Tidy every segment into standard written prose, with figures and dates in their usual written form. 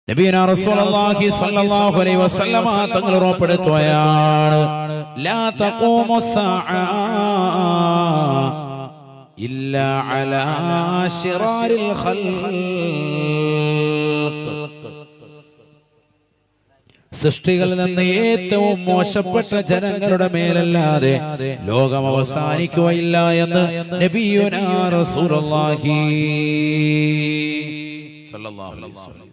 നബിയുനാ റസൂലുള്ളാഹി സ്വല്ലല്ലാഹു അലൈഹി വസല്ലമ തങ്ങൾ ഉറപ്പെടുത്തുകയാണ്, ലാ തഖൂമുസ്സാഅ ഇല്ലാ അലാ ശിറാരിൽ ഖൽഖ്. സൃഷ്ടികളിൽ നിന്ന് ഏറ്റവും മോശപ്പെട്ട ജനങ്ങളുടെ മേലല്ലാതെ ലോകം അവസാനിക്കുകയില്ല എന്ന് നബിയുനാ റസൂലുള്ളാഹി സ്വല്ലല്ലാഹു അലൈഹി വസല്ലം.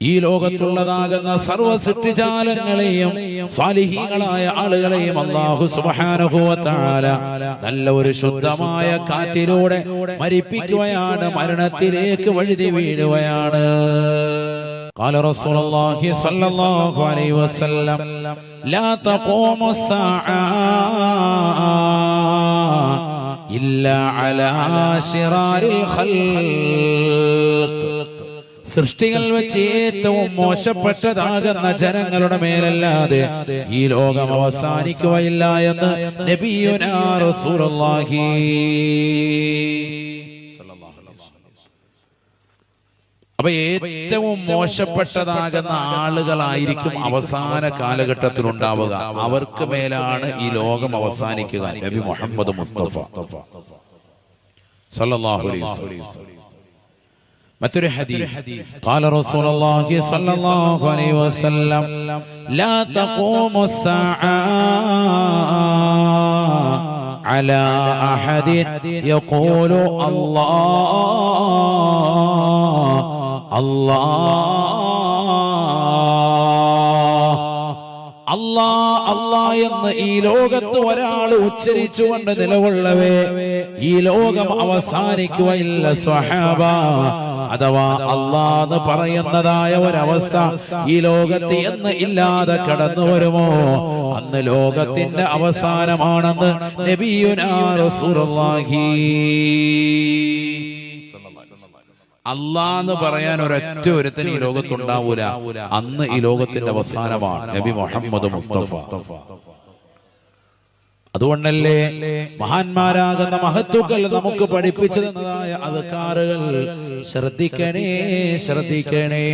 ഈ ലോകത്തുള്ളതാകുന്ന സർവ്വ സൃഷ്ടിജാലങ്ങളെയും സാലിഹീങ്ങളായ ആളുകളെയും അല്ലാഹു സുബ്ഹാനഹു വ തആല നല്ല ഒരു ശുദ്ധമായ കാറ്റിലൂടെ മരിപ്പിക്കുകയാണ്, മരണത്തിലേക്ക് വഴുതി വീഴുകയാണ്. قال رسول الله صلى الله عليه وسلم لا تقوم الساعة إلا على شرار الخلق. സൃഷ്ടികൾ വെച്ച് ഏറ്റവും മോശപ്പെട്ടതാകുന്ന ജനങ്ങളുടെ മേലല്ലാതെ ഈ ലോകം അവസാനിക്കുകയില്ല എന്ന് നബിയുനാ റസൂലുള്ളാഹി. അപ്പൊ ഏറ്റവും മോശപ്പെട്ടതാകുന്ന ആളുകളായിരിക്കും അവസാന കാലഘട്ടത്തിൽ ഉണ്ടാവുക. അവർക്ക് മേലാണ് ഈ ലോകം അവസാനിക്കുക. നബി മുഹമ്മദ് മുസ്തഫ സല്ലല്ലാഹു അലൈഹി വസല്ലം മറ്റൊരു ഹദീസ്, ഖാല റസൂലുള്ളാഹി സ്വല്ലല്ലാഹു അലൈഹി വസല്ലം ലാ തഖൂമുസ്സാഅ അലാ അഹദിൻ യഖൂലു അല്ലാഹ് എന്ന് ഈ ലോകത്ത് ഒരാൾ ഉച്ചരിച്ചുകൊണ്ട് നിലകൊള്ളവേ ഈ ലോകം അവസാനിക്കുകയില്ല സ്വഹാബ. അഥവാ അല്ലാഹ് പറയുന്നതായ ഒരവസ്ഥ ഈ ലോകത്ത് എന്ന് ഇല്ലാതെ കടന്നു വരുമോ അന്ന് ലോകത്തിന്റെ അവസാനമാണെന്ന് നബിയുനാ റസൂലുള്ളാഹി. അല്ലാന്ന് പറയാൻ ഒരൊറ്റ ഒരുത്തൻ ഈ ലോകത്തുണ്ടാവൂല, അന്ന് ഈ ലോകത്തിന്റെ അവസാനമാണ്. നബി മുഹമ്മദ് മുസ്തഫ. അതുകൊണ്ടല്ലേ മഹാന്മാരാകുന്ന മഹത്തുക്കൾ നമുക്ക് പഠിപ്പിച്ചു തന്നതായ അദ്കാറുകൾ ശ്രദ്ധിക്കണേ, ശ്രദ്ധിക്കണേ.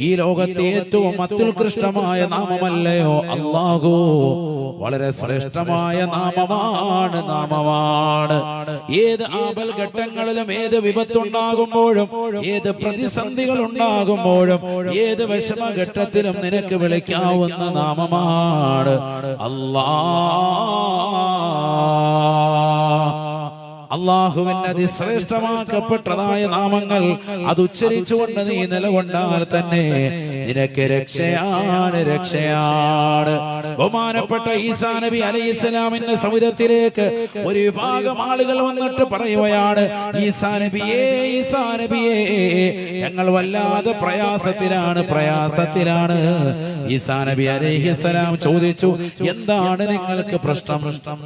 ഈ ലോകത്തെ ഏറ്റവും അത്യുത്കൃഷ്ടമായ നാമമല്ലയോ അല്ലാഹു? വളരെ ശ്രേഷ്ഠമായ നാമമാണ്, നാമമാണ്. ഏത് ആപൽ ഘട്ടങ്ങളിലും, ഏത് വിപത്തുണ്ടാകുമ്പോഴും, ഏത് പ്രതിസന്ധികൾ ഉണ്ടാകുമ്പോഴും, ഏത് വിഷമഘട്ടത്തിലും നിനക്ക് വിളിക്കാവുന്ന നാമമാണ് അല്ലാഹ്. അള്ളാഹുവിന്റെ അതിശ്രേഷ്ഠമാക്കപ്പെട്ടതായ നാമങ്ങൾ അത് ഉച്ചരിച്ചുകൊണ്ട് നീ നിലകൊണ്ടാൽ തന്നെ നിനക്ക് രക്ഷയാണ്, രക്ഷയാണ്. ബഹുമാനപ്പെട്ട ഈസാ നബി അലൈഹിസ്സലാമിന്റെ സൗദത്തിലേക്ക് ഒരു വിഭാഗം ആളുകൾ വന്നിട്ട് പറയുകയാണ്, ഈസാ നബിയേ, ഈസാ നബിയേ, ഞങ്ങൾ വല്ലാതെ പ്രയാസത്തിലാണ്, പ്രയാസത്തിലാണ്. ഈസാ നബി അലൈഹിസ്സലാം ചോദിച്ചു, എന്താണ് നിങ്ങൾക്ക് പ്രശ്നം?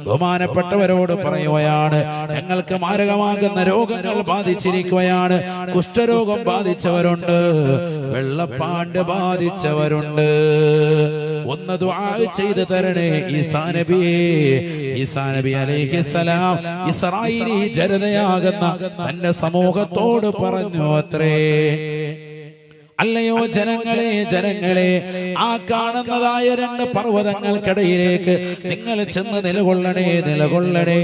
ബഹുമാനപ്പെട്ടവരോട് പറയുകയാണ്, ഞങ്ങൾക്ക് മാരകമാകുന്ന രോഗങ്ങൾ ബാധിച്ചിരിക്കുകയാണ്. കുഷ്ഠരോഗം ബാധിച്ചവരുണ്ട്, വെള്ളപ്പാണ്ട് ബാധിച്ചവരുണ്ട്. ഒന്ന് ദുആ ചെയ്ത് തരണേ ഈസാ നബിയേ. ഈസാ നബി അലൈഹിസ്സലാം ഇസ്രായേലി ജനതയാകുന്ന തന്റെ സമൂഹത്തോട് പറഞ്ഞു അത്രേ, അല്ലയോ ജനങ്ങളെ, ജനങ്ങളെ, ആ കാണുന്നതായ രണ്ട് പർവ്വതങ്ങൾക്കിടയിലേക്ക് നിങ്ങൾ ചെന്ന് നിലകൊള്ളണേ, നിലകൊള്ളണേ.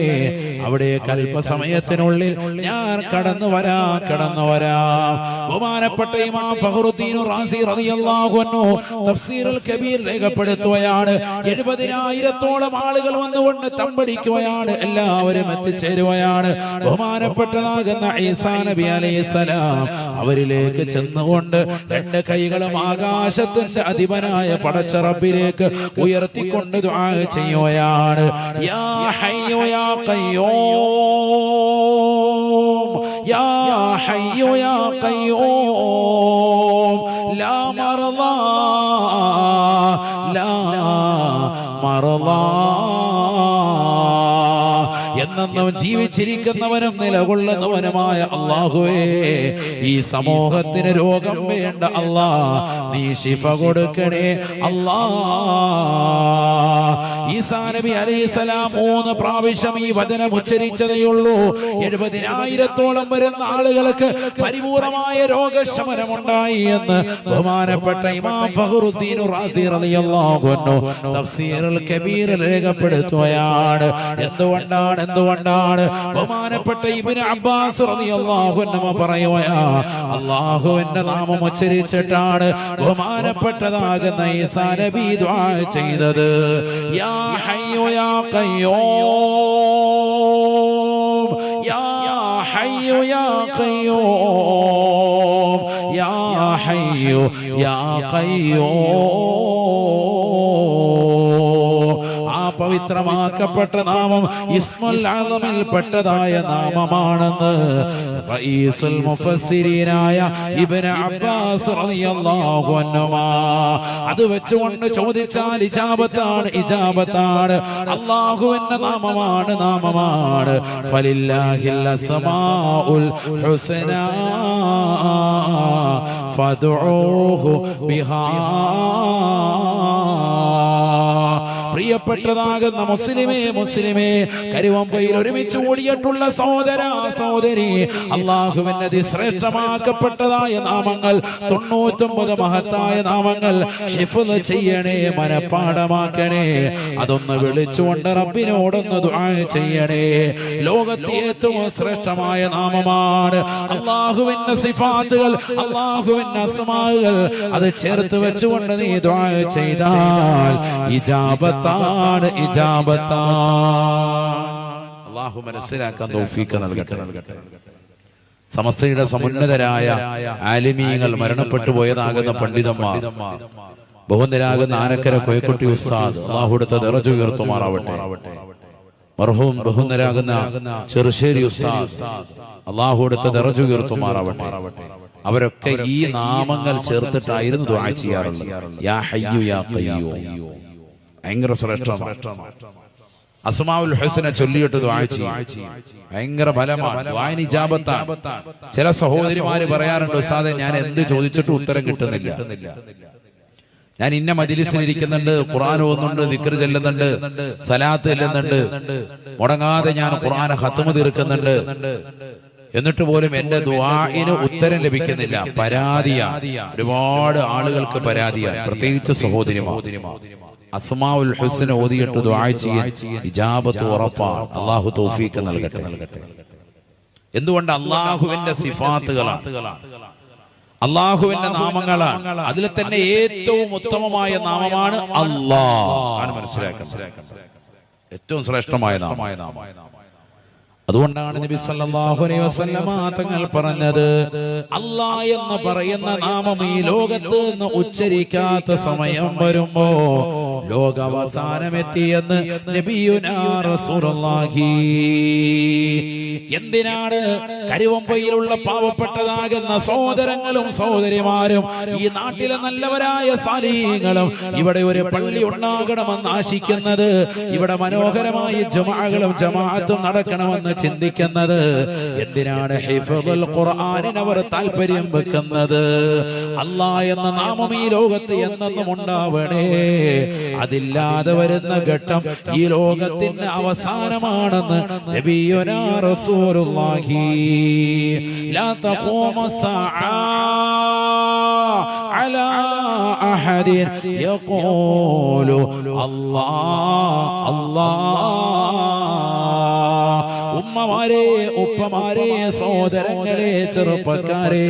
അവിടെ അല്പസമയത്തിനുള്ളിൽ ഞാൻ കടന്നു വരാം, കടന്നു വരാം. ബഹുമാനപ്പെട്ട ഇമാം ഫഖ്റുദ്ദീൻ റാസി റളിയല്ലാഹു അൻഹു തഫ്സീറുൽ കബീർ രേഖപ്പെടുത്തുകയാണ്, 70,000-ഓളം ആളുകൾ വന്നുകൊണ്ട് തമ്പടിക്കുകയാണ്, എല്ലാവരും എത്തിച്ചേരുകയാണ്. ബഹുമാനപ്പെട്ടതാകുന്ന ഈസാ നബി അലൈഹിസ്സലാം അവരിലേക്ക് ചെന്നുകൊണ്ട് രണ്ട് കൈകളും ആകാശത്തിന്റെ അധിപനായ പടച്ച റബ്ബിലേക്ക് ഉയർത്തിക്കൊണ്ട് ദുആ ചെയ്യുകയാണ്. യാ ഹയ്യു യാ ഖയ്യൂം, യാ ഹയ്യു യാ ഖയ്യൂം, ലാ മർളാ, ലാ മർളാ എന്നെന്നും ജീവിച്ചിരിക്കുന്നവനും നിലകൊള്ളുന്നവനുമായ അല്ലാഹുവേ, ഈ സമൂഹത്തിന് രോഗം വേണ്ട അല്ലാ, നീ ശിഫ കൊടുക്കണേ അല്ലാ. ഈസാ നബി അലൈഹിസ്സലാം 3 പ്രാവശ്യം ഈ വചനം ഉച്ചരിച്ചതേയുള്ളൂ. 70,000-ഓളം വരുന്ന ആളുകൾക്ക് പരിപൂർണമായ രോഗശമനമുണ്ടായി എന്ന് ബഹുമാനപ്പെട്ട ഇമാം ഫഖ്റുദ്ദീൻ റാസി റളിയല്ലാഹു അൻഹു തഫ്സീറുൽ കബീർ രേഖപ്പെടുത്തുകയാണ്. എന്തുകൊണ്ടാണ് ബഹുമാനപ്പെട്ട ഇബ്നു അബ്ബാസ് റളിയല്ലാഹു അൻഹു പറയുകയാ, അല്ലാഹുവിന്റെ നാമം ഉച്ചരിച്ചിട്ടാണ് ബഹുമാനപ്പെട്ടതാകുന്ന ഈസാ നബി ദുആ ചെയ്തത്. യാ ഹയ്യു യാ ഖയ്യൂം, യാ ഹയ്യു യാ ഖയ്യൂം, യാ ഹയ്യു യാ ഖയ്യൂം. ആ പവിത്രമാക്കപ്പെട്ട നാമം ഇസ്മുൽ അഅ്ലമിൽ പെട്ടതായ നാമമാണെന്ന് റഈസുൽ മുഫസ്സിരീനായ ഇബ്നു അബ്ബാസ് റളിയല്ലാഹു അൻഹുമാ അത് വെച്ചുകൊണ്ട് ചോദിച്ചാൽ ഇജാബത്താണ്. അല്ലാഹുവിന്റെ നാമമാണ്. ഫലില്ലാഹിൽ അസ്മാഉൽ ഹുസ്നാ ഫദ്ഉഹു ബിഹാ. പ്രിയപ്പെട്ടതാകുന്ന മുസ്ലിമേ, കരുവമ്പയിൽ ഒരുമിച്ച് ഓടിയിട്ടുള്ള സഹോദരി, അല്ലാഹുവിന്റെ അതിശ്രേഷ്ഠമാക്കപ്പെട്ടതായ നാമങ്ങൾ 99 മഹത്തായ നാമങ്ങൾ ഹിഫ്ള് ചെയ്യണേ, മനപ്പാഠമാക്കണേ. അതൊന്ന് വിളിച്ചുകൊണ്ട് റബ്ബിനോടൊന്ന് ദുആ ചെയ്യണേ. ലോകത്തെ ഏറ്റവും ശ്രേഷ്ഠമായ നാമമാണ് അല്ലാഹുവിന്റെ സിഫാത്തുകൾ, അല്ലാഹുവിന്റെ അസ്മാഉകൾ. അത് ചേർത്ത് വെച്ചുകൊണ്ട് നീ ദുആ ചെയ്താൽ ഇജാബത്താണ്. അല്ലാഹു മനസ്സിലാക്കാൻ തൗഫീഖ് നൽകട്ടെ. സമസ്തയുടെ സമുന്നതരായ ആലിമീങ്ങൾ, മരണപ്പെട്ടു പോയതാകുന്ന പണ്ഡിതന്മാർ, ബഹുന്നരാകുന്ന ആനക്കര കോയക്കുട്ടി ഉസ്താദ്, അല്ലാഹുവിന്റെ ദറജ ഉയർത്തുമാറാവട്ടെ. മർഹൂം ബഹുന്നരാകുന്ന ചെറുശ്ശേരി ഉസ്താദ്, അല്ലാഹുവിന്റെ ദറജ ഉയർത്തുമാറാവട്ടെ. അവരൊക്കെ ഈ നാമങ്ങൾ ചേർത്തിട്ടായിരുന്നു ദുആ ചെയ്യാറുള്ളത്. യാ ഹയ്യു യാ ഖയ്യൂം ഭയങ്കര ശ്രേഷ്ഠമാണ്. അസ്മാഉൽ ഹുസ്ന ചൊല്ലിയിട്ട് ദുആ ചെയ്യും, ഭയങ്കര ഫലമാണ്, ദുആഇന് ഇജാബത്താണ്. ചില സഹോദരിമാര് പറയാറുണ്ട്, ഉസ്താദേ ഞാൻ എന്ത് ചോദിച്ചിട്ടും ഉത്തരം കിട്ടുന്നില്ല. ഞാൻ ഇന്ന മജ്ലിസിൽ ഇരിക്കുന്നുണ്ട്, ഖുർആൻ ഓതുന്നുണ്ട്, ദിക്ർ ചൊല്ലുന്നുണ്ട്, സലാത്ത് ചൊല്ലുന്നുണ്ട്, മുടങ്ങാതെ ഞാൻ ഖുർആൻ ഖത്മ് തീർക്കുന്നുണ്ട്, എന്നിട്ട് പോലും എന്റെ ദുആഇന് ഉത്തരം ലഭിക്കുന്നില്ല. പരാതിയാണ്, ഒരുപാട് ആളുകൾക്ക് പരാതിയാണ്, പ്രത്യേകിച്ച് സഹോദരിമാർ. അസ്മാഉൽ ഹുസ്ന ഓതിയിട്ട് ദുആ ചെയ്യാൻ ഇജാബത്ത് ഉറപ്പാണ്. അല്ലാഹു തൗഫീഖ് നൽകട്ടെ. എന്തുകൊണ്ട്? അല്ലാഹുവിന്റെ സിഫാത്തുകളാണ്, അല്ലാഹുവിന്റെ നാമങ്ങളാണ്. അതിൽ തന്നെ ഏറ്റവും ഉത്തമമായ നാമമാണ് അല്ലാഹ്. മനസ്സിലാക്കണം, ഏറ്റവും ശ്രേഷ്ഠമായ നാമം. അതുകൊണ്ടാണ് നബി സല്ലല്ലാഹു അലൈഹി വസല്ലം തങ്ങൾ പറഞ്ഞത്, അല്ലാഹ് എന്ന് പറയുന്ന നാമം ഈ ലോകത്ത് നിന്ന് ഉച്ചരിക്കാത്ത സമയം വരുമ്പോ ലോകാവസാനമെത്തിയെന്ന് നബിയുനാ റസൂലുള്ളാഹി. എന്തിനാണ്? കരുവമ്പയിലുള്ള പാവപ്പെട്ടതാകുന്ന സഹോദരങ്ങളും സഹോദരിമാരും ഈ നാട്ടിലെ നല്ലവരായ സാലിഹീങ്ങളും ഇവിടെ ഒരു പള്ളി ഉണ്ടാകണമെന്ന് ആശിക്കുന്നത്, ഇവിടെ മനോഹരമായ ജുമുഅകളും ജമാഅത്തും നടക്കണമെന്ന് ചിന്തിക്കുന്നത് എന്തിനാണ്? ഹിഫ്ളുൽ ഖുർആനിന് അവർ താല്പര്യം വെക്കുന്നത്. അല്ലാഹ് എന്ന നാമം ഈ ലോകത്ത് എന്നെന്നും ഉണ്ടാവണേ. അതില്ലാതെ വരുന്ന ഘട്ടം ഈ ലോകത്തിന്റെ അവസാനമാണെന്ന് നബിയുനാ റസൂലുള്ളാഹി. ലാ തഖൂമു സ്സാഅ അലാ അഹദിൻ യഖൂലു അല്ലാഹ് അല്ലാഹ്. ഉമ്മമാരെ, ഉപ്പമാരെ, സഹോദരങ്ങളെ, ചെറുപ്പക്കാരെ,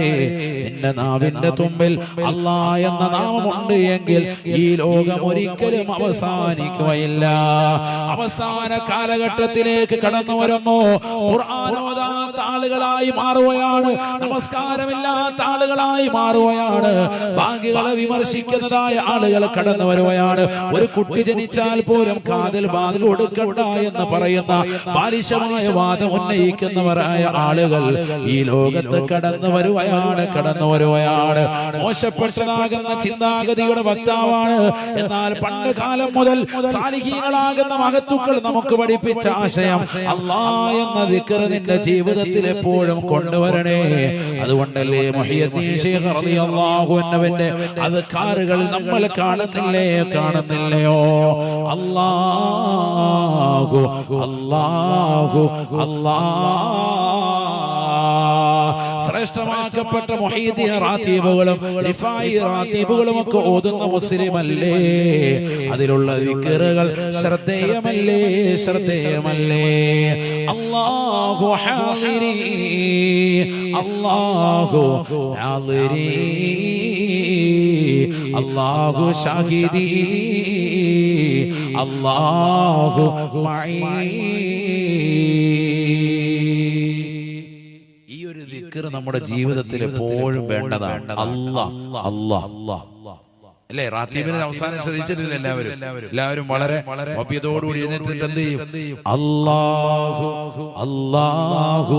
നിന്റെ നാവിന്റെ തുമ്പിൽ അല്ലാഹ് എന്ന നാമമുണ്ട് എങ്കിൽ ഈ ലോകം ഒരിക്കലും അവസാനിക്കുകയില്ല. അവസാന കാലഘട്ടത്തിലേക്ക് കടന്നു വരുമ്പോ ഖുർആൻ ഓതാത്ത ആളുകളായി മാറുകയാണ്, നമസ്കാരമില്ലാത്ത ആളുകളായി മാറുകയാണ്, ബാങ്കുകളെ വിമർശിക്കുന്നതായ ആളുകൾ കടന്നു വരുകയാണ്. ഒരു കുട്ടി ജനിച്ചാൽ പോലും കാതിൽ ബാങ്ക് കൊടുക്കണ്ട എന്ന് പറയുന്ന ബാലിശമായ വാദം ഉന്നയിക്കുന്നവരായ ആളുകൾ ഈ ലോകത്ത് കടന്നു വരുകയാണ്. മോശപ്പെട്ടതാകുന്ന ചിന്താഗതിയുടെ വക്താവാണ്. എന്നാൽ പണ്ട് കാലം മുതൽ സാലിഹീങ്ങളാകുന്ന മഹത്തുക്കൾ നമുക്ക് പഠിപ്പിച്ച ആശയം അല്ലാഹ് എന്ന ദിക്ർ നിന്റെ ജീവിതത്തിൽ എപ്പോഴും കൊണ്ടുവരണേ. അതുകൊണ്ടല്ലേ മുഹയ്യിദ്ദീൻ ശൈഖ് റളിയല്ലാഹു അൻഹുവിന്റെ അദ്കാറുകൾ നമ്മൾ കാണുന്നില്ലയോ? അല്ലാഹു അല്ലാഹു ശ്രേഷ്ഠമാക്കപ്പെട്ട മുഹയ്യിദ്ദീൻ റാത്തീബുകളും റിഫായി റാത്തീബുകളും ഒക്കെ ഓതുന്ന മുസ്ലിമല്ലേ? അതിലുള്ള ദിക്റുകൾ ശ്രദ്ധേയമല്ലേ? അല്ലാഹു ഹാദിരി, അല്ലാഹു നാദിരി, അല്ലാഹു ഷാഹിദി, അല്ലാഹു മഈ. നമ്മുടെ ജീവിതത്തിൽ എപ്പോഴും വേണ്ടതാണ് അല്ലേ? റാത്തീബിന്റെ അവസാനം ശ്രദ്ധിച്ചിട്ടില്ല എല്ലാവരും വളരെ വഫിയതോടുകൂടി എഴുന്നേറ്റിട്ട് എന്ത് ചെയ്യും? അല്ലാഹു അല്ലാഹു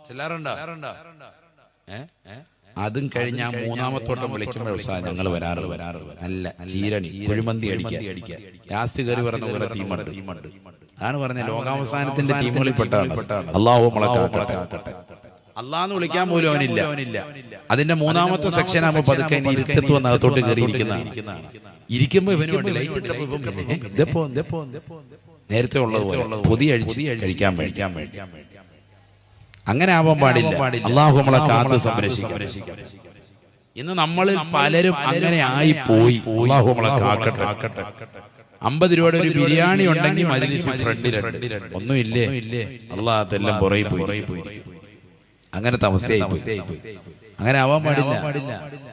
ചെല്ലാറുണ്ടോ? അതും കഴിഞ്ഞ മൂന്നാമത്തോട്ടം വിളിക്കുമ്പോൾ ഞങ്ങൾ വരാറ് നല്ല ചീരണി കുഴിമന്തി അടിക്കുക, ലാസ്റ്റ് കയറി പറഞ്ഞ പോലെ ടീമുണ്ട്. അതാണ് പറഞ്ഞ ലോകാവസാനത്തിന്റെ ടീമുകളിൽ പെട്ടാണ്. അല്ലാഹു മുളക്കാക്കട്ടെ. അല്ലാന്ന് വിളിക്കാൻ പോലും അവനില്ല. അതിന്റെ മൂന്നാമത്തെ സെക്ഷൻ ആകുമ്പോൾ പതുക്കെ ഇരുട്ടത്ത് വന്ന് അകത്തോട്ട് കയറിയിരിക്കുന്നതാണ്. ഇരിക്കുമ്പോ ഇവന് വേണ്ടി ലൈറ്റ് നേരത്തെ ഉള്ളതുപോലെ പുതിയ അഴിച്ച് കഴിക്കാൻ വേണ്ടി. അങ്ങനെ ആവാൻ പാടില്ല. അല്ലാഹു നമ്മളെ കാത്ത് സംരക്ഷിക്കും. ഇന്ന് നമ്മളിൽ പലരും അങ്ങനെ ആയി പോയി. അല്ലാഹു നമ്മളെ കാക്കട്ടെ. 50 രൂപയുടെ ഒരു ബിരിയാണി ഉണ്ടെങ്കിൽ മജ്‌ലിസ് ഫ്രണ്ടിലുണ്ട്, ഒന്നുമില്ലേ? അല്ലാഹ് അതെല്ലാം പുറകെ പോയി. അങ്ങനത്തെ അവസ്ഥയായി. അങ്ങനെ ആവാൻ പാടില്ല.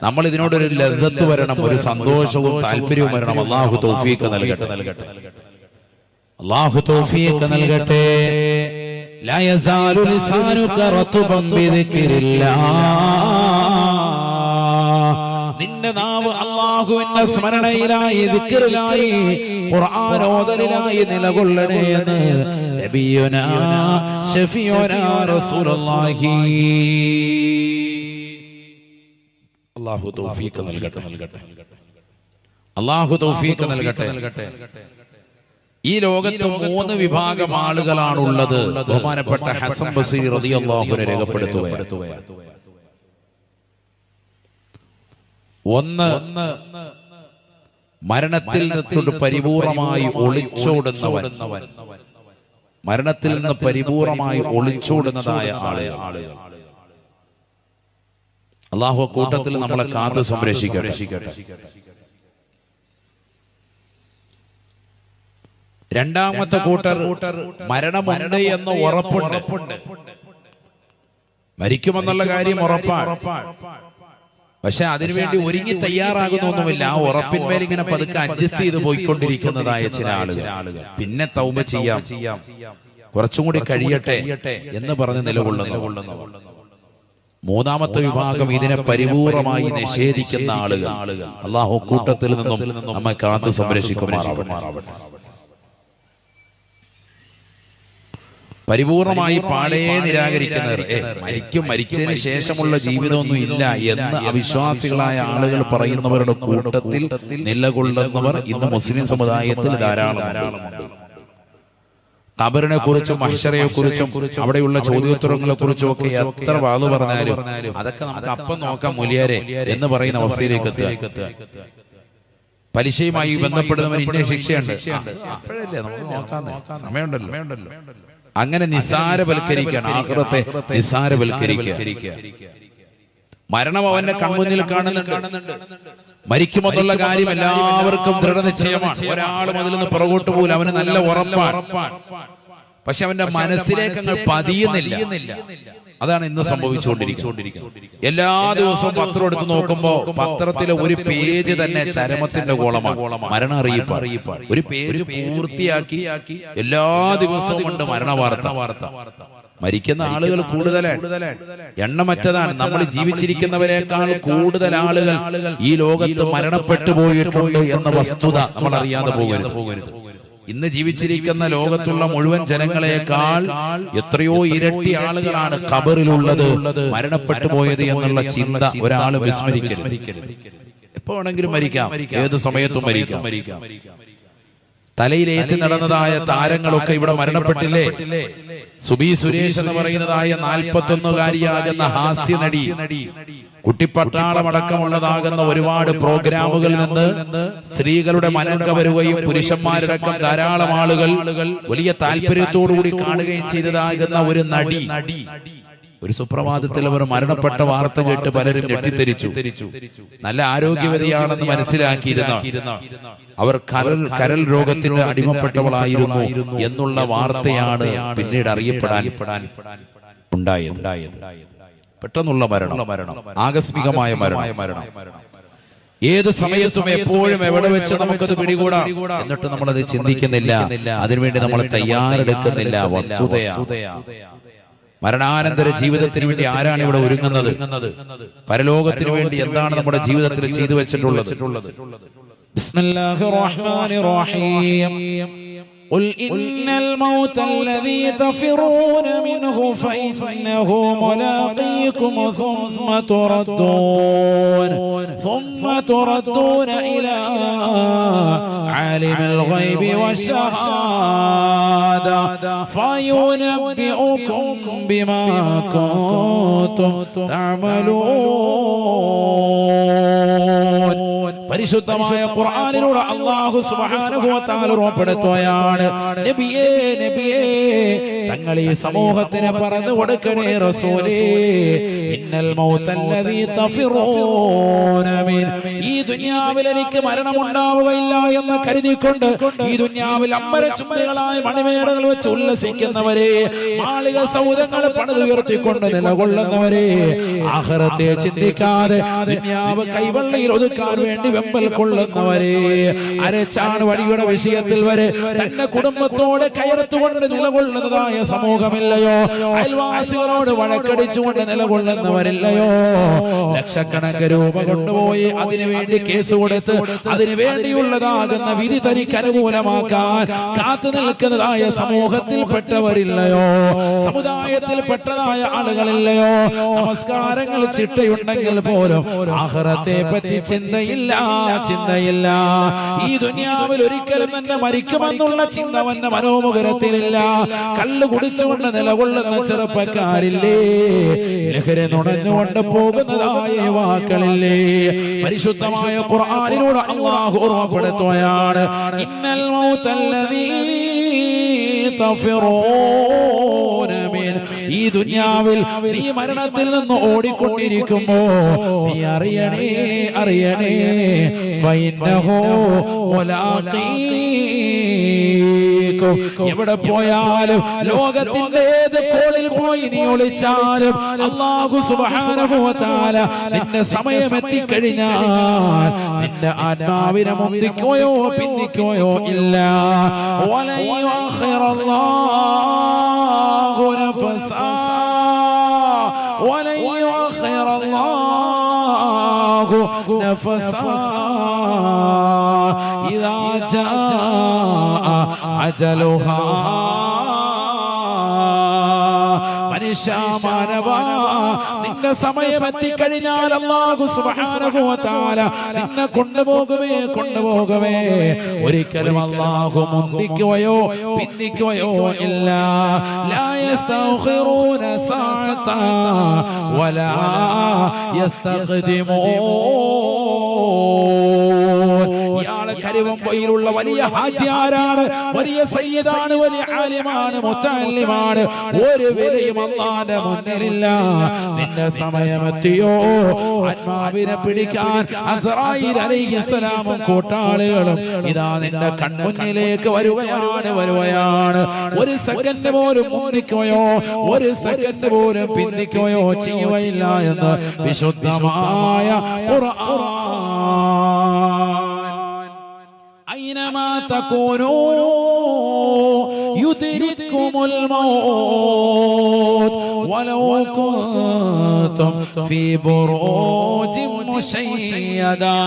നമ്മൾ ഇതിനോടൊരു ലദ്ദത്ത് വരണം, ഒരു സന്തോഷവും താല്പര്യവും വരണം. അല്ലാഹു തൗഫീഖ് നൽകട്ടെ. അല്ലാഹു തൗഫീഖ് നൽകട്ടെ. ലാ യസാലു ലിസാനുക റത്ബൻ ബിദിക്രില്ലാഹ്. നിന്റെ നാവ് അല്ലാഹുവിന്റെ സ്മരണയിലായി, ദിക്റിലായി, ഖുർആൻ ഓതലിലായി നിലകൊള്ളണേ എന്ന് നബിയുനാ ശഫീഉനാ റസൂലുള്ളാഹി. അല്ലാഹു തൗഫീഖ് നൽകട്ടെ. അല്ലാഹു തൗഫീഖ് നൽകട്ടെ. ഈ ലോകത്ത് 3 വിഭാഗം ആളുകളാണുള്ളത്. ബഹുമാനപ്പെട്ട ഹസൻ ബസ്രി റളിയല്ലാഹു അൻഹു രേഖപ്പെടുത്തുകയാണ്. ഒന്ന്, മരണത്തിൽ നിന്ന് പരിപൂർണമായി ഒളിച്ചോടുന്നവൻ. മരണത്തിൽ നിന്ന് പരിപൂർണമായി ഒളിച്ചോടുന്നതായ ആളുകൾ. അല്ലാഹു കൂട്ടത്തിൽ നമ്മളെ കാത്ത് സംരക്ഷിക്കട്ടെ. രണ്ടാമത്തെ കൂട്ടർ മരണമുണ്ട് എന്ന് ഉറപ്പുണ്ട്, മരിക്കുമെന്നുള്ള കാര്യം ഉറപ്പാണ്. പക്ഷെ അതിനുവേണ്ടി ഒരുങ്ങി തയ്യാറാകുന്നൊന്നുമില്ല. ആ ഉറപ്പിന്മേൽ ഇങ്ങനെ പതുക്കെ അഡ്ജസ്റ്റ് ചെയ്ത് പോയിക്കൊണ്ടിരിക്കുന്നതായ ചില ആളുകൾ. പിന്നെ തൗബ ചെയ്യാം, കുറച്ചും കൂടി കഴിയട്ടെ എന്ന് പറഞ്ഞ് നിലകൊള്ളുന്നു. മൂന്നാമത്തെ വിഭാഗം ഇതിനെ പരിപൂർണമായി നിഷേധിക്കുന്ന ആളുകൾ. അല്ലാഹു കൂട്ടത്തിൽ നിന്നും നമ്മെ കാത്തു സംരക്ഷിക്കുമാറാവട്ടെ. പരിപൂർണമായി പാടേ നിരാകരിക്കുന്നവർ, മരിച്ചതിന് ശേഷമുള്ള ജീവിതമൊന്നും ഇല്ല എന്ന് അവിശ്വാസികളായ ആളുകൾ പറയുന്നവരുടെ കൂട്ടത്തിൽ നിലകൊള്ളുന്നവർ ഇന്ന് മുസ്ലിം സമുദായത്തിൽ ധാരാളമുണ്ട്. ഖബറിനെ കുറിച്ചും മഹ്ശറയെ കുറിച്ചും അവിടെയുള്ള ചോദ്യോത്തരങ്ങളെ കുറിച്ചും ഒക്കെ എത്ര വാളു പറഞ്ഞാലും അതൊക്കെ നമുക്ക് അപ്പം നോക്കാം മുലിയാരെ എന്ന് പറയുന്ന അവസ്ഥയിലേക്ക് എത്തുക. പലിശയുമായി ബന്ധപ്പെടുന്നവർ ഇന്ന ശിക്ഷയുണ്ട്, അപ്പോഴല്ലേ നമുക്ക് നോക്കാം, സമയമുണ്ടല്ലോ. അങ്ങനെ നിസാരവൽക്കരിക്കുകയാണ്, ആഖിറത്തെ നിസാരവൽക്കരിക്കുക. മരണം അവന്റെ കൺമുന്നിൽ കാണുന്നുണ്ട്. മരിക്കുമെന്നുള്ള കാര്യം എല്ലാവർക്കും ദൃഢനിശ്ചയമാണ്. ഒരാളും അതിൽ നിന്ന് പുറകോട്ട് പോലും അവന് നല്ല ഉറപ്പാണ്. പക്ഷെ അവന്റെ മനസ്സിലേക്ക് അങ്ങ് പതിയുന്നില്ല. അതാണ് ഇന്ന് സംഭവിച്ചുകൊണ്ടിരിക്കുന്നത്. എല്ലാ ദിവസവും പത്രം എടുത്ത് നോക്കുമ്പോ പത്രത്തിലെ ഒരു പേജ് തന്നെ ചരമത്തിന്റെ കോളമാണ്, മരണ അറിയിപ്പ്. ഒരു പേജ് പൂർത്തിയാക്കി എല്ലാ ദിവസവും കൊണ്ട് മരണ വാർത്ത. മരിക്കുന്ന ആളുകൾ കൂടുതലാണ്, എണ്ണമറ്റതാണ്. നമ്മൾ ജീവിച്ചിരിക്കുന്നവരെക്കാൾ കൂടുതൽ ആളുകൾ ഈ ലോകത്ത് മരണപ്പെട്ടു പോയിട്ടുണ്ട് എന്ന വസ്തുത നമ്മൾ അറിയാതെ പോകരുത്. ഇന്ന് ജീവിച്ചിരിക്കുന്ന ലോകത്തുള്ള മുഴുവൻ ജനങ്ങളെക്കാൾ എത്രയോ ഇരട്ടി ആളുകളാണ് ഖബറിലുള്ളത്, മരണപ്പെട്ടു പോയത് എന്നുള്ള ചിന്ത ഒരാൾ വിസ്മരിക്കരുത്. എപ്പോ വേണമെങ്കിലും മരിക്കാം, ഏത് സമയത്തും മരിക്കാം. തലയിലേറ്റി നടന്നതായ താരങ്ങളൊക്കെ ഇവിടെ മരണപ്പെട്ടില്ലേ? സുബി സുരേഷ് എന്ന് പറയുന്നതായ 41-കാരിയാകുന്ന ഹാസ്യ നടി, കുട്ടിപ്പട്ടാളമടക്കമുള്ളതാകുന്ന ഒരുപാട് പ്രോഗ്രാമുകളിൽ നിന്ന് സ്ത്രീകളുടെ മനം കവരുകയും പുരുഷന്മാരടക്കം ധാരാളം ആളുകൾ വലിയ താല്പര്യത്തോടുകൂടി കാണുകയും ചെയ്തതാകുന്ന ഒരു നടി ഒരു സുപ്രഭാതത്തിൽ അവർ മരണപ്പെട്ട വാർത്ത കേട്ട് പലരും ഞെട്ടിത്തെരിച്ചു. നല്ല ആരോഗ്യവതിയാണെന്ന് മനസ്സിലാക്കിയിരുന്ന അവർ കരൾ രോഗത്തിന് അടിമപ്പെട്ടവളായിരുന്നു എന്നുള്ള വാർത്തയാണ് പിന്നീട് അറിയപ്പെടാൻ ഉണ്ടായത്. പെട്ടെന്നുള്ള മരണം, ആകസ്മികമായ മരണം. ഏത് സമയത്തും എപ്പോഴും എവിടെ വെച്ച് നമുക്കത് പിടികൂടാം. എന്നിട്ട് നമ്മളത് ചിന്തിക്കുന്നില്ല, അതിനുവേണ്ടി നമ്മൾ തയ്യാറെടുക്കുന്നില്ല. വസ്തുതയാണ്. മരണാനന്തര ജീവിതത്തിന് വേണ്ടി ആരാണ് ഇവിടെ ഒരുങ്ങുന്നത്? പരലോകത്തിന് വേണ്ടി എന്താണ് നമ്മുടെ ജീവിതത്തിൽ ചെയ്തു വെച്ചിട്ടുള്ളത്? ബിസ്മില്ലാഹിർ റഹ്മാനിർ റഹീം. قل إن الموت الذي تفرون منه فإنه ملاقيكم ثم تردون إلى عالم الغيب والشهادة فينبئكم بما كنتم تعملون. പരിശുദ്ധമായ ഖുർആനിലൂടെ അല്ലാഹു സുബ്ഹാനഹു വ തആല ഉറപ്പെടുത്തുകയാണ്, നബിയേ തങ്ങൾ ഈ സമൂഹത്തിന് പറഞ്ഞു കൊടുക്കണേ റസൂലേ, ഇന്നൽ മൗതല്ലദീ തഫിറൂന മിൻ, ഈ ദുനിയാവിൽ എനിക്ക് മരണമുണ്ടാവുകയില്ല എന്ന് കരുതിക്കൊണ്ട് ഈ ദുനിയാവിൽ അമ്പരച്ചുംബികളായ മണിമേടകൾ വെച്ച് ഉല്ലസിക്കുന്നവരെ, മാളിക സൗധങ്ങൾ പണിതുയർത്തിക്കൊണ്ട് നിലകൊള്ളുന്നവരെ, ആഖിറത്തെ ചിന്തിക്കാതെ ദുനിയാവ് കൈവെള്ളയിൽ ഒതുക്കാൻ വേണ്ടി വെമ്പൽ കൊള്ളുന്നവരെ, അരച്ചാണ് വഴിയുടെ വിഷയത്തിൽ വരെ തന്റെ കുടുംബത്തോടെ കയർത്തുകൊണ്ട് നിലകൊള്ളുന്നതായ സമൂഹമില്ലയോ? അയൽവാസികളോട് വഴക്കടിച്ചുകൊണ്ട് നിലകൊള്ളുന്നവരില്ലയോ? ലക്ഷക്കണക്കിന് രൂപ കൊണ്ടുപോയി അതിനുവേണ്ടി കേസ് കൊടുത്ത് അതിനു വേണ്ടിയുള്ളതാകുന്ന വിധി തനിക്ക് അനുകൂലമാക്കാൻ കാത്തു നിൽക്കുന്നതായ സമൂഹത്തിൽപ്പെട്ടവരില്ലയോ? സമുദായത്തിൽപ്പെട്ടതായ ആളുകളില്ലയോ? നമസ്കാരങ്ങൾ ചിട്ടയുണ്ടെങ്കിൽ പോലും ആഖിറത്തെ പറ്റി ചിന്തയില്ല. ഈ ദുനിയാവിൽ ഒരിക്കലും തന്നെ മരിക്കുമെന്നുള്ള ചിന്ത അവന്റെ മനോമുഖരത്തിലില്ല. കള്ളു കുടിച്ചുകൊണ്ട് നിലകൊള്ളുന്ന ചെറുപ്പക്കാരില്ലേ? ലഹരി നുണഞ്ഞുകൊണ്ട് പോകുന്നതായ യുവാക്കളില്ലേ? പരിശുദ്ധമായ ഖുർആനിലൂടെ അല്ലാഹു ഓർമ്മപ്പെടുത്തുകയാണ്, ഇന്നൽ മൗതല്ലദീ തഫിറൂന മിൻ, ഈ ദുനിയാവിൽ നീ മരണത്തിൽ നിന്ന് ഓടിക്കൊണ്ടിരിക്കുമ്പോ നീ അറിയണേ ഫൈന്നഹു മുലാഖീകും, എവിടെ പോയാലും ലോകത്തിന്റെ ഏത് കോണിൽ പോയി നീ ഒളിച്ചാലും അല്ലാഹു സുബ്ഹാനഹു വ തആല നിന്റെ സമയം എത്തിക്കഴിഞ്ഞാൽ നിന്റെ ആത്മാവിനെ മുന്തിക്കുകയോ പിന്നിക്കുകയോ ഇല്ല. വലൻ യുഅഖിറല്ലാഹു നഫസാ വലൻ യുഅഖിറല്ലാഹു നഫസാ ഇദാ ജാഅ അജലുഹാ. നിന്റെ സമയം എത്തിക്കഴിഞ്ഞാൽ അല്ലാഹു സുബ്ഹാനഹു വ തആല നിന്നെ കൊണ്ടുപോകുമേ. ഒരിക്കലും അല്ലാഹു മുന്തിക്കുകയോ പിന്നിക്കുകയോ ഇല്ല. ലാ യസ്തഖിറൂന സഅത വലാ യസ്തഖ്ദിമൂൻ. ഇയാൾ ഇയാളെ കരുവമ്പയിലുള്ള വലിയ ഹാജിയാരാണ്, വലിയ സയ്യിദാണ്, വലിയ ആലിമാണ്, മുത്തഅല്ലിമാണ്. ഒരു വിലയും അല്ലാഹുവിന്റെ മുന്നിലില്ല. നിന്റെ സമയമെത്തിയോ? ആത്മാവിനെ പിടിക്കാൻ അസ്റായീൽ അലൈഹിസ്സലാമും കൂട്ടാളികളും ഇതാ നിന്റെ കൺമുന്നിലേക്ക് വരുകയാണ്. ഒരു സെക്കൻഡ് പോലും മുന്നിക്കുകയോ ഒരു സെക്കൻഡ് പോലും പിന്തിക്കുകയോ ചെയ്യുകയില്ല എന്ന് വിശുദ്ധമായ ഖുർആൻ. أينما تكونوا يدرككم الموت ولو كنتم في بروج مشيدة.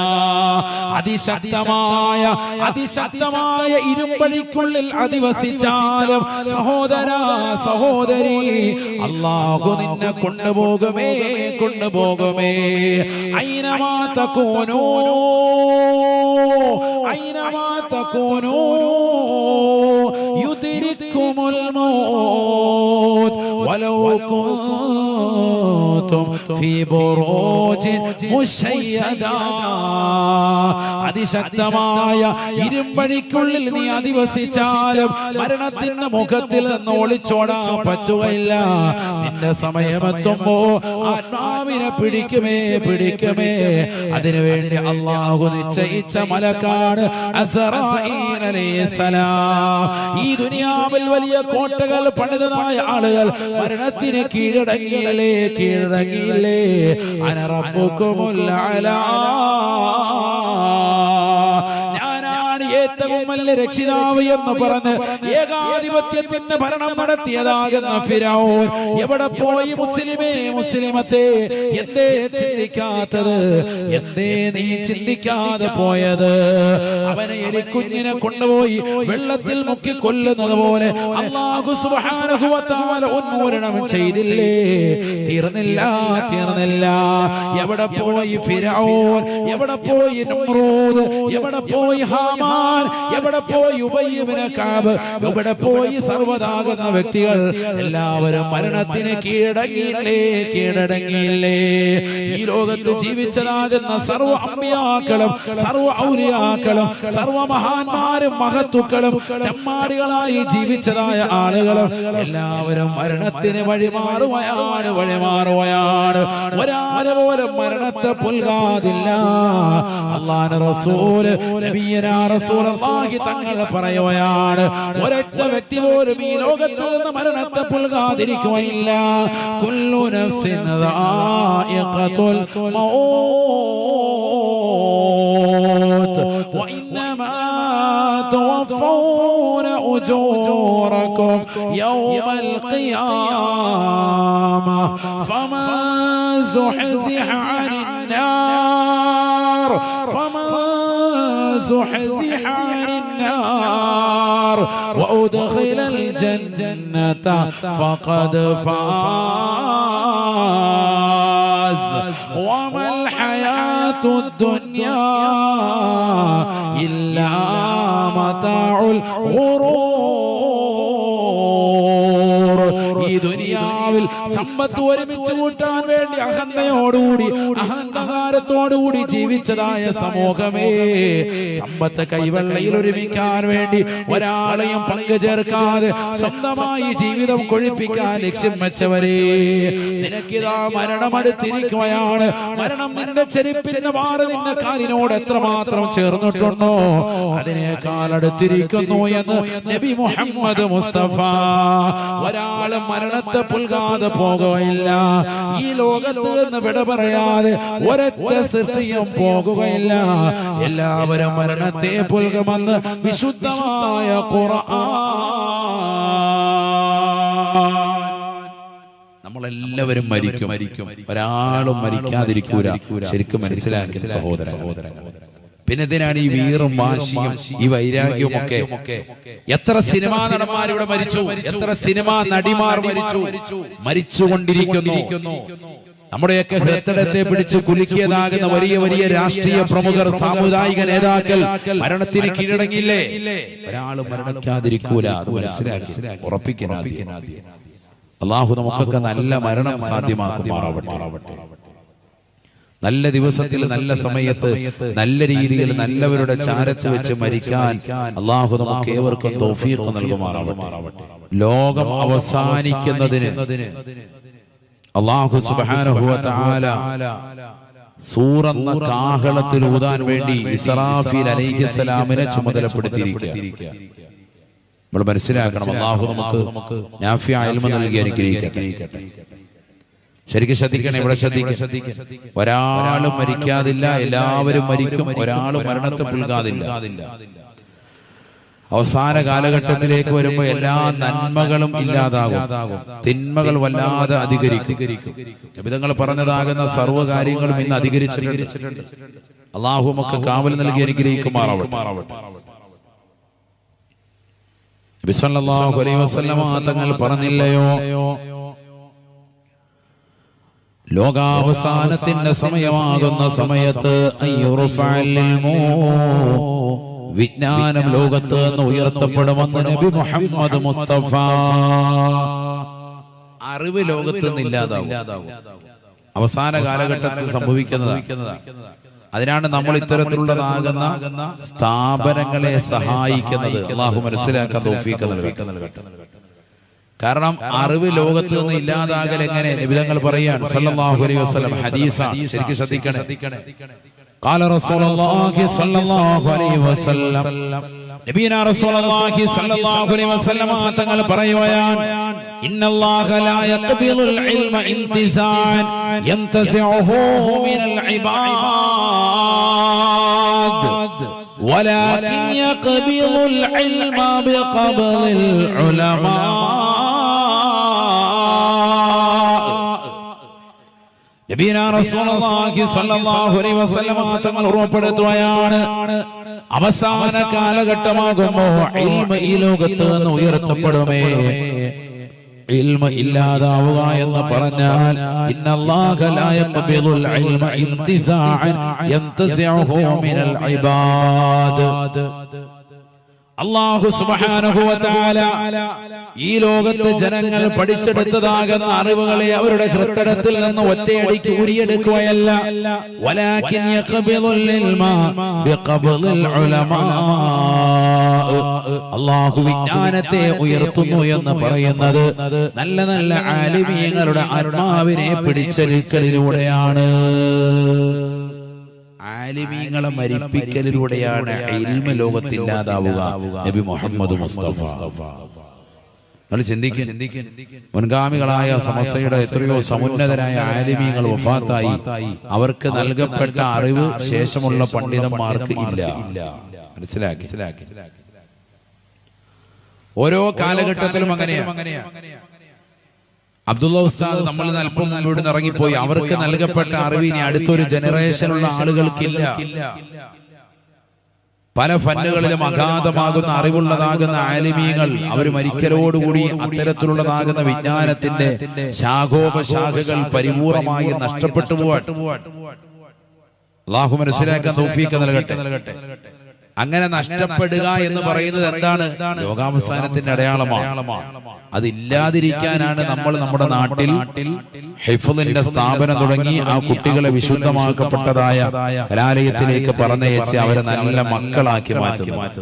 അതിശക്തമായ ഇരുമ്പഴിക്കുള്ളിൽ അധിവസിച്ചാലും സഹോദര സഹോദരി അല്ലാഹു നിന്നെ കൊണ്ടുപോകുമേ. അയ്നമാ തകൂനൂ أينما تكونوا يدرككم الموت ولو كنتم في بروج مشيدة. അതിശക്തമായ ഇരുമ്പഴിക്കുള്ളിൽ നീ അധിവസിച്ചാലും മരണത്തിന്റെ മുഖത്തിൽ നിന്ന് ഒളിച്ചോടാൻ പറ്റുകയില്ല. നിന്റെ സമയമെത്തുമ്പോ ആത്മാവിനെ പിടിക്കുമേ. അതിനുവേണ്ടി അല്ലാഹു നിശ്ചയിച്ച മലക്കാണ് അസ്റായീൽ അലൈഹിസ്സലാം. ഈ ദുനിയാവിൽ വലിയ കോട്ടകൾ പണിതതായ ആളുകൾ മരണത്തിന് കീഴടങ്ങിയില്ലേ. അന റബ്ബുകുമുൽ അലാ, ഏറ്റവും വലിയ രക്ഷിതാവ് എന്ന് പറഞ്ഞ് ഏകാധിപത്യത്തിന്റെ ഭരണം നടത്തിയതാകുന്ന ഫിറഔൻ എവിടെ പോയി? മുസ്ലിമത്തെ എന്തേ ചിന്തിക്കാത്തത്? എന്തേ നീ ചിന്തിക്കാതെ പോയത്? അവനെ എലിക്കുഞ്ഞിനെ കൊണ്ടുപോയി വെള്ളത്തിൽ മുക്കി കൊല്ലുന്നത് പോലെ അല്ലാഹു സുബ്ഹാനഹു വ തആല ഉന്മൂലനം ചെയ്തില്ലേ? തീർന്നില്ല. എവിടെ പോയി ഫിറഔൻ? എവിടെ പോയി നമ്രൂദ്? എവിടെ പോയി ഹാമാൻ? എവിടെ പോയി ഉബയ്യ് ഇബ്നു കഅബ്? എവിടെ പോയി സർവ്വതാകുന്ന വ്യക്തികൾ? എല്ലാവരും മരണത്തിന് കീഴടങ്ങിയില്ലേ. ഈ ലോകത്ത് ജീവിച്ചതാകുന്ന സർവ്വ അമ്പിയാക്കളും സർവ്വ ഔലിയാക്കളും സർവ്വ മഹാന്മാരും മഹത്തുക്കളും തെമ്മാടികളായി ജീവിച്ചതായ ആളുകളും എല്ലാവരും മരണത്തിന് വഴിമാറുകയാണ്. ഒരാളെ പോലും മരണത്തെ പുൽകാതില്ല. അല്ലാഹുവിന്റെ റസൂല് നബിയനാ റസൂലുള്ളാഹി തങ്ങൾ പറയുകയാണ്, ഒരൊറ്റ വ്യക്തി പോലും ഈ ലോകത്ത് നിന്ന് മരണത്തെ പുൽകാതിരിക്കുകയില്ല. കുല്ലു നഫ്സിൻ ദായിഖത്തുൽ മൗത്ത് വഇന്നമാ തുവഫൗന ഉജൂറകും യൗമൽ ഖിയാമ ഫമൻ സുഹ്സിഹ അനിൻ നാർ زحزح عن النار وأدخل الجنة فقد فاز وما الحياة الدنيا إلا متاع الغرور. ഈ ദുനിയാവിൽ സമ്പത്ത് ഒരുമിച്ച് കൂട്ടാൻ വേണ്ടി അഹങ്കാരത്തോടുകൂടി ജീവിച്ചതായ സമൂഹമേ, സമ്പത്ത് കൈവെള്ളയിൽ ഒരുമിക്കാൻ വേണ്ടി ഒരാളെയും പങ്കു ചേർക്കാതെ സ്വന്തമായി ജീവിതം കൊഴിപ്പിക്കാൻ ലക്ഷ്യം വെച്ചവരെ, നിനക്കിതാ മരണം അടുത്തിരിക്കുകയാണ്. മരണം നിന്റെ ചെരുപ്പിന്റെ മാറി നിന്റെ കാലിനോട് എത്രമാത്രം ചേർന്നിട്ടുണ്ടോ അതിനേക്കാൾ അടുത്തിരിക്കുന്നു എന്ന് നബി മുഹമ്മദ് മുസ്തഫ. ഒരാളും മരണത്തെ പുൽകാതെ പോകുകയില്ല. ഈ ലോകത്ത് നിന്ന് വിട പറയാതെ ഒരൊറ്റ സൃഷ്ടിയും പോകുകയില്ല. എല്ലാവരും മരണത്തെ പുൽകുമെന്ന് വിശുദ്ധമായ ഖുർആൻ. നമ്മളെല്ലാവരും മരിക്കും. ഒരാളും മരിക്കാതിരിക്കൂല. ശരിക്കും മനസ്സിലാക്കിയ സഹോദരങ്ങൾ, പിന്നെ എന്തിനാണ് ഈ വീറും വാശിയും ഈ വൈരാഗ്യവും ഒക്കെ? എത്ര സിനിമാ നടന്മാരിവിടെ മരിച്ചു, എത്ര സിനിമാ നടിമാർ മരിച്ചുകൊണ്ടിരിക്കുന്നു. നമ്മുടെയൊക്കെ ഹൃദയത്തെ പിടിച്ച് കുലുക്കിയതാകുന്ന വലിയ രാഷ്ട്രീയ പ്രമുഖർ, സാമുദായിക നേതാക്കൾ മരണത്തിന് കീഴടങ്ങിയില്ലേ? ഒരാളും മരണിക്കാതിരിക്കൂല. അത് മനസ്സിലാക്കി ഉറപ്പിക്കണം. അല്ലാഹു നമുക്കൊക്കെ നല്ല മരണം സാധ്യമാക്കുമാറാവട്ടെ. നല്ല ദിവസത്തിൽ നല്ല സമയത്ത് നല്ല രീതിയിൽ നല്ലവരുടെ ചാരത്ത് വെച്ച് മരിക്കാൻ അല്ലാഹു നമുക്ക് ഏവർക്കും തൗഫീഖ് നൽകുമാറാവട്ടെ. ലോകം അവസാനിക്കുന്നതിന് അല്ലാഹു സുബ്ഹാനഹു വ തആല സൂറന്ന കാഹളത്തിൽ ഊതാൻ വേണ്ടി ഇസ്രാഫീൽ അലൈഹിസ്സലാമിനെ ചുമതലപ്പെടുത്തിയിരിക്കുകയാണ്. നമ്മൾ മനസ്സിലാക്കണം, അല്ലാഹു നമുക്ക് നാഫിഅ ഇൽമ നൽകി അനുഗ്രഹിക്കട്ടെ. ശരിക്കും ശ്രദ്ധിക്കണം, ഇവിടെ ശ്രദ്ധിക്കണം. ഒരാളും മരിക്കാതില്ല, എല്ലാവരും മരിക്കും. ഒരാളും മരണത്തെ പുൽകാതില്ല. അവസാന കാലഘട്ടത്തിലേക്ക് വരുമ്പോൾ എല്ലാ നന്മകളും ഇല്ലാതാകും, തിന്മകൾ വല്ലാതെ അധികരിക്കും. നബിതങ്ങൾ പറഞ്ഞതാകുന്ന സർവ്വകാര്യങ്ങളും ഇന്ന് അധികരിച്ചിട്ടുണ്ട്. അല്ലാഹു നമുക്ക് കാവൽ നൽകി അനുഗ്രഹിക്കുമാറാവട്ടെ. നബി സല്ലല്ലാഹു അലൈഹി വസല്ലമ തങ്ങൾ പറഞ്ഞില്ലയോ, ലോകാവസാനത്തിന്റെ സമയമാകുന്ന സമയത്ത് വിജ്ഞാനം ലോകത്ത് നിന്ന് ഉയർത്തപ്പെടുമെന്ന് നബി മുഹമ്മദ് മുസ്തഫ. അറിവ് ലോകത്ത് നിന്ന് ഇല്ലാതാവും, അവസാന കാലഘട്ടത്തിൽ സംഭവിക്കുന്നതാണ്. അതിനാണ് നമ്മൾ ഇത്തരത്തിലുള്ളതാകുന്ന സ്ഥാപനങ്ങളെ സഹായിക്കുന്നത്. അല്ലാഹു മനസ്സിലാക്കാൻ തൗഫീഖ് നൽകട്ടെ. കാരണം അറിവ് ലോകത്ത് നിന്ന് ഇല്ലാതാകൽ എങ്ങനെ? നബിതങ്ങൾ പറയാൻ സല്ലല്ലാഹു അലൈഹി വസല്ലം ഹദീസാണ്, ശരിക്കും ശ്രദ്ധിക്കണേ. ഖാല റസൂലുള്ളാഹി സ്വല്ലല്ലാഹു അലൈഹി വസല്ലം, നബിയന റസൂലുള്ളാഹി സ്വല്ലല്ലാഹു അലൈഹി വസല്ലം തങ്ങൾ പറയുകയാണ്, ഇന്നല്ലാഹ ലാ യഖ്ബിലുൽ ഇൽമ ഇന്തിസാൻ യന്തസിഉഹു മിനൽ ഇബാദ് വലാകിൻ യഖ്ബിലുൽ ഇൽമ ബിഖബ്ലിൽ ഉലമാ. നബിയന റസൂലുള്ളാഹി സ്വല്ലല്ലാഹു അലൈഹി വസല്ലം തങ്ങൾ ഉറപ്പെടുത്തുകയാണ്, അവസാന കാലഘട്ടമാകുമ്പോൾ ഇൽമ ഈ ലോകത്ത് നിന്ന് ഉയർത്തപ്പെടുമേ. ഇൽമ ഇല്ലാതാവുക എന്ന് പറഞ്ഞാൽ ഇന്നല്ലാഹ ലാ യഖ്ബിലുൽ ഇൽമ ഇന്തിസാഅൻ യന്തസിഉഹു മിനൽ ഇബാദ്. അല്ലാഹു സുബ്ഹാനഹു വ തആല ഈ ലോകത്തെ ജനങ്ങൾ പഠിച്ചെടുത്തതാകുന്ന അറിവുകളെ അവരുടെ ഹൃദയത്തിൽ നിന്ന് ഒറ്റയടിക്ക് ഊരിയെടുക്കുകയല്ല, വലാകിൻ യഖ്ബിലുൽ ഇൽമ ബിഖബ്ലിൽ ഉലമാ. അല്ലാഹു വിജ്ഞാനത്തെ ഉയർത്തുന്നു എന്ന് പറയുന്നത് നല്ല നല്ല ആലിമീങ്ങളുടെ ആത്മാവിനെ പിടിച്ചെടുക്കലിലൂടെയാണ്, ആലിമീങ്ങളെ മരിപ്പിക്കലിലൂടെയാണ് ഇൽമ ലോകത്തില്ലാതാവുക. നബി മുഹമ്മദ് മുസ്തഫ. നമ്മൾ ചിന്തിക്കും, മുൻഗാമികളായ സമസ്തയുടെ എത്രയോ സമുന്നതരായ ആലിമീങ്ങൾ വഫാത്തായി, അവർക്ക് നൽകപ്പെട്ട അറിവ് ശേഷമുള്ള പണ്ഡിതന്മാർക്ക് ഇല്ല. മനസ്സിലാക്കി? ഓരോ കാലഘട്ടത്തിലും അങ്ങനെയാണ്. അബ്ദുള്ള ഉസ്താദ് നമ്മൾ അല്പം മുന്നോട്ട് ഇറങ്ങിപ്പോയി, അവർക്ക് നൽകപ്പെട്ട അറിവ് ഇനി അടുത്തൊരു ജനറേഷനുള്ള ആളുകൾക്കില്ല. പല ഫന്നുകളിലും അഗാധമാകുന്ന അറിവുള്ളതാകുന്ന ആലിമീങ്ങൾ അവർ മരിക്കലോടുകൂടി അത്തരത്തിലുള്ളതാകുന്ന വിജ്ഞാനത്തിന്റെ ശാഖോപശാഖകൾ പരിപൂർണമായി നഷ്ടപ്പെട്ടു പോവാൻ അല്ലാഹു മനസ്സിലാക്കാൻ തൗഫീഖ് നൽകട്ടെ. അങ്ങനെ നഷ്ടപ്പെടുക എന്ന് പറയുന്നത് എന്താണ്? ലോകാവസാനത്തിന്റെ അടയാളമാണ്. അതില്ലാതിരിക്കാനാണ് നമ്മൾ നമ്മുടെ നാട്ടിൽ ഹിഫ്ളിന്റെ സ്ഥാപനം തുടങ്ങി ആ കുട്ടികളെ വിശുദ്ധമാക്കപ്പെട്ടതായ കലാലയത്തിലേക്ക് പറഞ്ഞയച്ച് അവരെ നല്ല മക്കളാക്കി മാറ്റുന്നത്.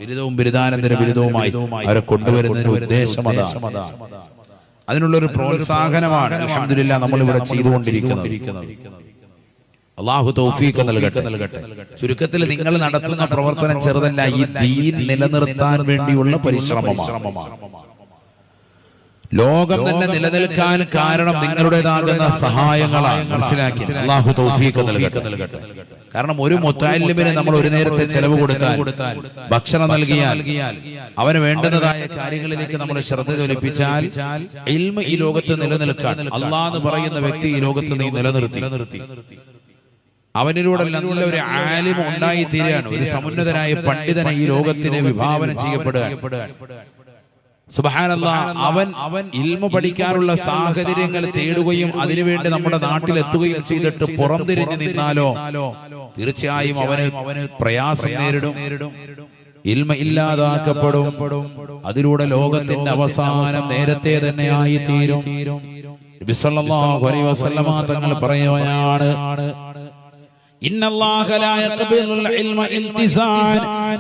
ബിരുദവും ബിരുദാനന്തര ബിരുദവുമായി അവരെ കൊണ്ടുവരുന്നതിന് ഉദ്ദേശം അതാണ്. അതിനുള്ളൊരു പ്രോത്സാഹനമാണ് അൽഹംദുലില്ലാഹ് നമ്മൾ ഇവിടെ ചെയ്തുകൊണ്ടിരിക്കുന്നത്. അല്ലാഹു തൗഫീഖ് നൽകട്ടെ. ചുരുക്കത്തിൽ നിങ്ങൾ നടത്തുന്ന പ്രവർത്തനം ചെറുതല്ല, ഈ ദീൻ നിലനിർത്താൻ വേണ്ടിയുള്ള പരിശ്രമമാണ്. ലോകം തന്നെ നിലനിൽക്കാൻ കാരണം നിങ്ങളുടേതാകുന്ന സഹായങ്ങളാണ്. മനസ്സിലാക്കി? അല്ലാഹു തൗഫീഖ് നൽകട്ടെ. കാരണം ഒരു മുത്തഅല്ലിമിന് നമ്മൾ ഒരു നേരത്തെ ചെലവ് കൊടുത്താൽ, ഭക്ഷണം നൽകിയാൽ, അവന് വേണ്ടുന്നതായ കാര്യങ്ങളിലേക്ക് നമ്മൾ ശ്രദ്ധ ജ്വലിപ്പിച്ചാൽ ഇൽമ ഈ ലോകത്ത് നിലനിൽക്കാൻ അല്ലാഹ് എന്ന് പറയുന്ന വ്യക്തി ഈ ലോകത്ത് നീ നിലനിർത്തി. അവനിലൂടെ നല്ല ഒരു ആലിം ഉണ്ടായി തീരുകയാണ്, ഒരു സമുന്നതനായ പണ്ഡിതനെ ഈ ലോകത്തിന് വിഭാവനം ചെയ്യപ്പെടുകയാണ്. സുബ്ഹാനല്ലാഹ്, അവൻ ഇൽമ പഠിക്കാനുള്ള സാഹചര്യങ്ങൾ തേടുകയും അതിനുവേണ്ടി നമ്മുടെ നാട്ടിലെത്തുകയും ചെയ്തിട്ട് പുറംതിരിഞ്ഞു നിന്നാലോ തീർച്ചയായും അവന് പ്രയാസം നേരിടും, ഇൽമ ഇല്ലാതാക്കപ്പെടും. അതിലൂടെ ലോകത്തിന്റെ അവസാനം നേരത്തെ തന്നെ ആയി തീരും. നബി സല്ലല്ലാഹു അലൈഹി വസല്ലമ തങ്ങൾ പറയുകയാണ്, ഇന്നല്ലാഹ ലാ യഖ്ബിലുൽ ഇൽമ ഇൻതിസാൻ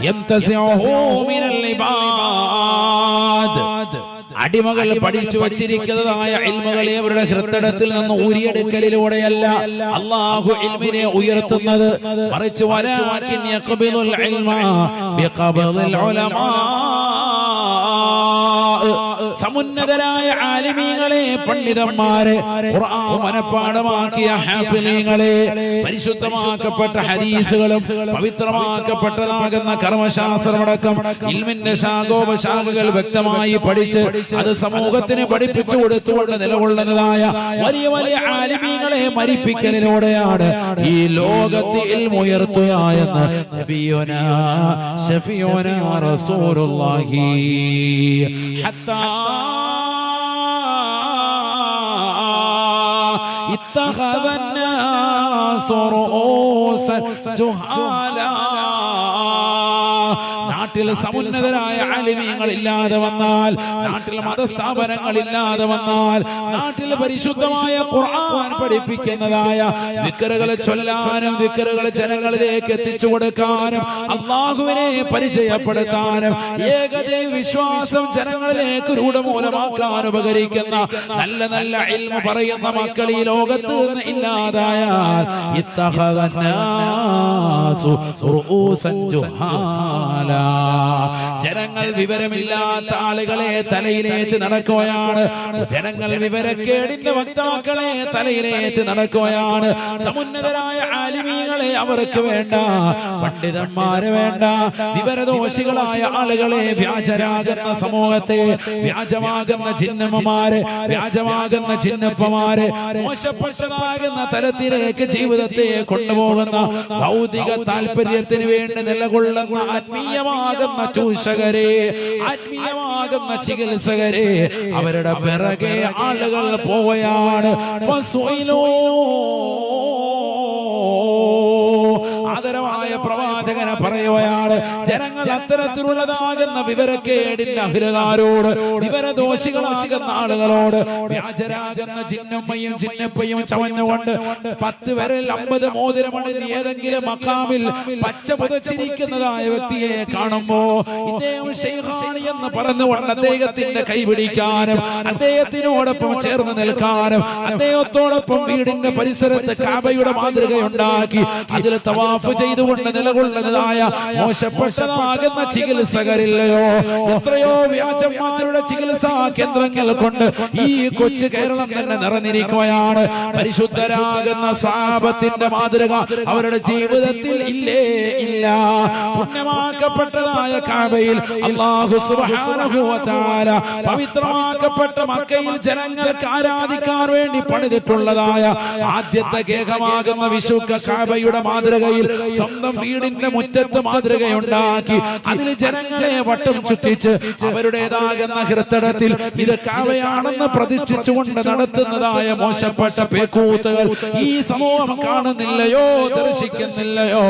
യംതസിഉഹു മിനൽ ഇബാദ്. അടിമകൾ പഠിച്ചു വച്ചിരിക്കുന്നതായ ഇൽമുകളെ അവരുടെ ഹൃദയത്തിൽ നിന്ന് ഊരിയെടുക്കലിലൂടെയല്ല അല്ലാഹു ഇൽമിനെ ഉയർത്തുന്നത്, മറിച്ച് വലാകിൻ യഖ്ബിലുൽ ഇൽമ ബിഖബ്ദിൽ ഉലമാ. സമുന്നതരായ ആലിമീങ്ങളെ, പണ്ഡിതന്മാരെ, ഖുർആൻ മനപ്പാഠമാക്കിയ ഹാഫിളീങ്ങളെ, പരിശുദ്ധമാക്കപ്പെട്ട ഹദീസുകളും പവിത്രമാക്കപ്പെട്ടതാകുന്ന കർമ്മശാസ്ത്രമടക്കം ഇൽമിന്റെ ശാഖോപശാഖകൾ വ്യക്തമായി പഠിച്ച് അത് സമൂഹത്തിന് പഠിപ്പിച്ചു കൊടുത്തുകൊണ്ട് നിലകൊള്ളുന്നതായ വലിയ വലിയ ആലിമീങ്ങളെ മരിപ്പിക്കലിലൂടെയാണ് ഈ ലോകത്ത് ഇൽമു ഉയർത്തുക എന്ന് നബിയുനാ ശഫീഉനാ റസൂലുള്ളാഹി ഹത്താ اتخذ الناس رؤوسا جهالا. നാട്ടിൽ സമുന്നതരായ ആലിമീങ്ങൾ ഇല്ലാതെ വന്നാൽ, നാട്ടിൽ മതസ്ഥാപനങ്ങൾ ഇല്ലാതെ വന്നാൽ, നാട്ടിൽ പരിശുദ്ധമായ ഖുർആൻ പഠിപ്പിക്കുന്നതായ ദിക്റുകൾ ചൊല്ലാനും ദിക്റുകൾ ജനങ്ങളിലേക്ക് എത്തിച്ചു കൊടുക്കാനും അല്ലാഹുവിനെ പരിചയപ്പെടുത്താനും ഏകദൈവ വിശ്വാസം ജനങ്ങളിലേക്ക് രൂഢമൂലമാക്കാൻ ഉപകരിക്കുന്ന നല്ല നല്ല ഇൽമു പറയുന്ന മക്കൾ ഈ ലോകത്ത് നിന്ന് ഇല്ലാതായാൽ ഇത്തഖദന്നാസു റൂസൻ ജുഹാല. ജനങ്ങൾ വിവരമില്ലാത്ത ആളുകളെ തലയിലേറ്റ് നടക്കുകയാണ്. ജനങ്ങൾ വിവരക്കേടിന്റെ വക്താക്കളെ തലയിലേറ്റ് നടക്കുകയാണ്. സമുന്നതരായ ആലിമീങ്ങളെ അവർക്ക് വേണ്ട, പണ്ഡിതന്മാരെ വേണ്ട. വിവരദോഷികളായ ആളുകളെ, വ്യാജരാകുന്ന സമൂഹത്തെ, വ്യാജമാകുന്ന ജിന്നമ്മമാരെ, വ്യാജമാകുന്ന ജിന്നപ്പമാരെ, മോശപ്പെട്ടതാകുന്ന തലത്തിലേക്ക് ജീവിതത്തെ കൊണ്ടുപോകുന്ന ഭൗതിക താല്പര്യത്തിന് വേണ്ടി നിലകൊള്ളുന്ന ആത്മീയമാകുന്ന ചൂഷകരെ, ആത്മീയമാകുന്ന ചികിത്സകരെ, അവരുടെ പിറകെ ആളുകൾ പോവുകയാണ്. ആദരവായ പ്രവാചകനെ പറയുകയാണ്, ജനങ്ങൾ അത്തരത്തിലുള്ളതാകുന്ന വിവരക്കേടിന്റെ അഹിലകാരോട്, വിവരദോഷികളാകുന്ന ആളുകളോട്, വ്യാജരാകുന്ന ജിന്നമ്മയും ജിന്നപ്പയും ചമഞ്ഞുകൊണ്ട് 10 വിരൽ 50 മോതിരമണിൽ ഏതെങ്കിലും മഖാമിൽ പച്ച പുതച്ചിരിക്കുന്നതായ വ്യക്തിയെ കാണുമ്പോ ഇദ്ദേഹം ശൈഖാണ് എന്ന് പറഞ്ഞുകൊണ്ട് അദ്ദേഹത്തിന്റെ കൈപിടിക്കാനും അദ്ദേഹത്തിനോടൊപ്പം ചേർന്ന് നിൽക്കാനും അദ്ദേഹത്തോടൊപ്പം വീടിന്റെ പരിസരത്ത് കാബയുടെ മാതൃകയുണ്ടാക്കി അതിൽ തവാഫ് ചെയ്തുകൊണ്ട് നിലകൊള്ളുന്നതായ മോശപ്പെട്ടതാകുന്ന ചികിത്സകരില്ലയോ? എത്രയോ വ്യാജന്മാരുടെ ചികിത്സാ കേന്ദ്രങ്ങൾ കൊണ്ട് ഈ കൊച്ചു കേരളം തന്നെ നിറഞ്ഞിരിക്കുകയാണ്. പരിശുദ്ധരാകുന്ന സ്വഹാബത്തിന്റെ മാതൃക അവരുടെ ജീവിതത്തിൽ ഇല്ലേ? ഇല്ല. പുണ്യമാക്കപ്പെട്ടതായ കാബയിൽ അല്ലാഹു സുബ്ഹാനഹു വ തആല പവിത്രമാക്കപ്പെട്ട മക്കയിൽ ജനങ്ങൾക്ക് ആരാധിക്കാൻ വേണ്ടി പണിതിട്ടുള്ളതായ ആദ്യത്തെ ഗേഹമാകുന്ന വിശുദ്ധ കാബയുടെ മാതൃകയിൽ സ്വന്തം വീടിന്റെ മുറ്റത്ത് മാതൃകയുണ്ടാക്കി അതിൽ ജനങ്ങളെ വട്ടം ചുറ്റിച്ച് അവരുടേതാകുന്ന ഹൃദയത്തിൽ ഇത് കാബയാണെന്ന് പ്രതിഷ്ഠിച്ചുകൊണ്ട് നടത്തുന്നതായ മോശപ്പെട്ട പേക്കൂത്തുകൾ ഈ സമൂഹം കാണുന്നില്ലയോ? ദർശിക്കുന്നില്ലയോ?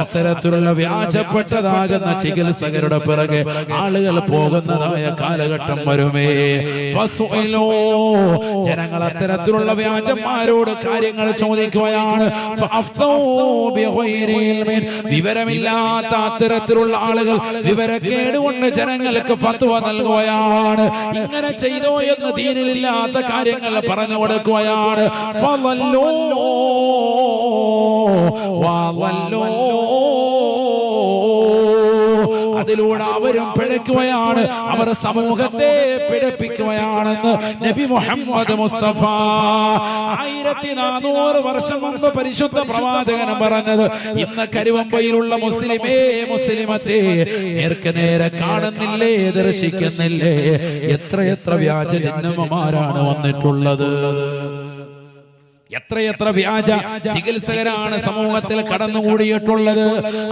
അത്തരത്തിലുള്ള വ്യാജപ്പെട്ടതാകുന്ന ചികിത്സകരുടെ പിറകെ ആളുകൾ പോകുന്നതായ കാലഘട്ടം വരുമേ. ജനങ്ങൾ അത്തരത്തിലുള്ള വ്യാജന്മാരോട് കാര്യങ്ങൾ ചോദിക്കുകയാണ്. വിവരമില്ലാത്ത അത്തരത്തിലുള്ള ആളുകൾ വിവരക്കേട് കൊണ്ട് ജനങ്ങൾക്ക് ഫത്വ നൽകുകയാണ്. ഇങ്ങനെ ചെയ്തോ എന്ന് ദീനിലില്ലാത്ത കാര്യങ്ങൾ പറഞ്ഞു കൊടുക്കുകയാണ്. അതിലൂടെ അവരും പിഴയ്ക്കുകയാണ്, അവർ സമൂഹത്തെ പിഴപ്പിക്കുകയാണെന്ന് നബി മുഹമ്മദ് മുസ്തഫ 1400 വർഷം മുമ്പ് പരിശുദ്ധ പ്രവാചകൻ പറഞ്ഞത് ഇന്ന് കരുവമ്പയിലുള്ള മുസ്ലിമേ, മുസ്ലിമത്തെ നേർക്ക് നേരെ കാണുന്നില്ലേ? ദർശിക്കുന്നില്ലേ? എത്രയെത്ര വ്യാജ ജന്മമാരാണ് വന്നിട്ടുള്ളത്. എത്രയെത്ര വ്യാജ ചികിത്സകരാണ് സമൂഹത്തിൽ കടന്നുകൂടിയിട്ടുള്ളത്.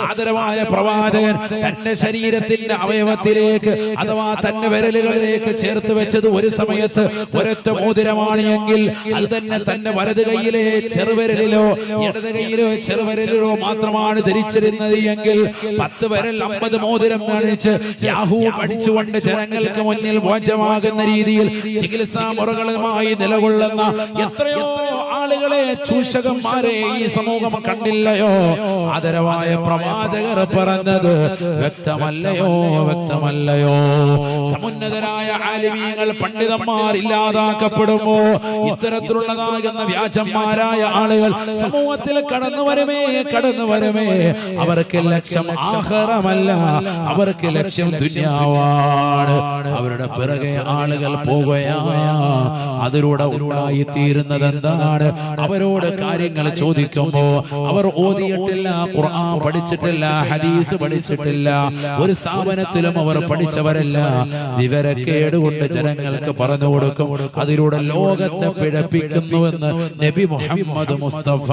ആദരവായ പ്രവാചകൻ തന്റെ ശരീരത്തിന്റെ അവയവത്തിലേക്ക് അഥവാ തന്റെ വിരലുകളിലേക്ക് ചേർത്ത് വെച്ചത് ഒരു സമയത്ത് ഒരൊറ്റ മോതിരമാണ് എങ്കിൽ അത് തന്നെ തന്റെ വലത് കൈയിലെ ചെറുവിരലിലോ ഇടത് കൈയിലോ ചെറുവിരലിലോ മാത്രമാണ് ധരിച്ചിരുന്നത് എങ്കിൽ 10 വിരൽ 50 മോതിരം കാണിച്ച് യാഹൂ പഠിച്ചുകൊണ്ട് ജനങ്ങൾക്ക് മുന്നിൽ ബോധ്യമാകുന്ന രീതിയിൽ ചികിത്സാ മുറകളുമായി നിലകൊള്ളുന്ന എത്രയോ ആളുകളെ ചൂഷകന്മാരെ ഈ സമൂഹം കണ്ടില്ലയോ? ആദരവായ പ്രവാചകർ പറഞ്ഞത് വ്യക്തമല്ലയോ? വ്യക്തമല്ലയോ? സമുന്നതരായ ആലിമീങ്ങൾ പണ്ഡിതന്മാർ ഇല്ലാതാക്കപ്പെടുമ്പോ ഇത്തരത്തിലുള്ളതാകുന്ന വ്യാജന്മാരായ ആളുകൾ സമൂഹത്തിൽ കടന്നു വരുമേ. അവർക്ക് ലക്ഷ്യം ആഖിറമല്ല, അവർക്ക് ലക്ഷ്യം ദുനിയാവാണ്. അവരുടെ പിറകെ ആളുകൾ പോകുകയാണ്. അതിലൂടെ ഉണ്ടായിത്തീരുന്നത് എന്താണ്? അവരോട് കാര്യങ്ങൾ ചോദിക്കുമ്പോ അവർ ഓതിയിട്ടില്ല, ഖുർആൻ പഠിച്ചിട്ടില്ല, ഹദീസ് പഠിച്ചിട്ടില്ല, ഒരു സ്ഥാപനത്തിലും അവർ പഠിച്ചവരല്ല. വിവരക്കേട് കൊണ്ട് ജനങ്ങൾക്ക് പറഞ്ഞു കൊടുക്കും. അതിലൂടെ ലോകത്തെ പിഴപ്പിക്കുന്നുവെന്ന് നബി മുഹമ്മദ് മുസ്തഫ.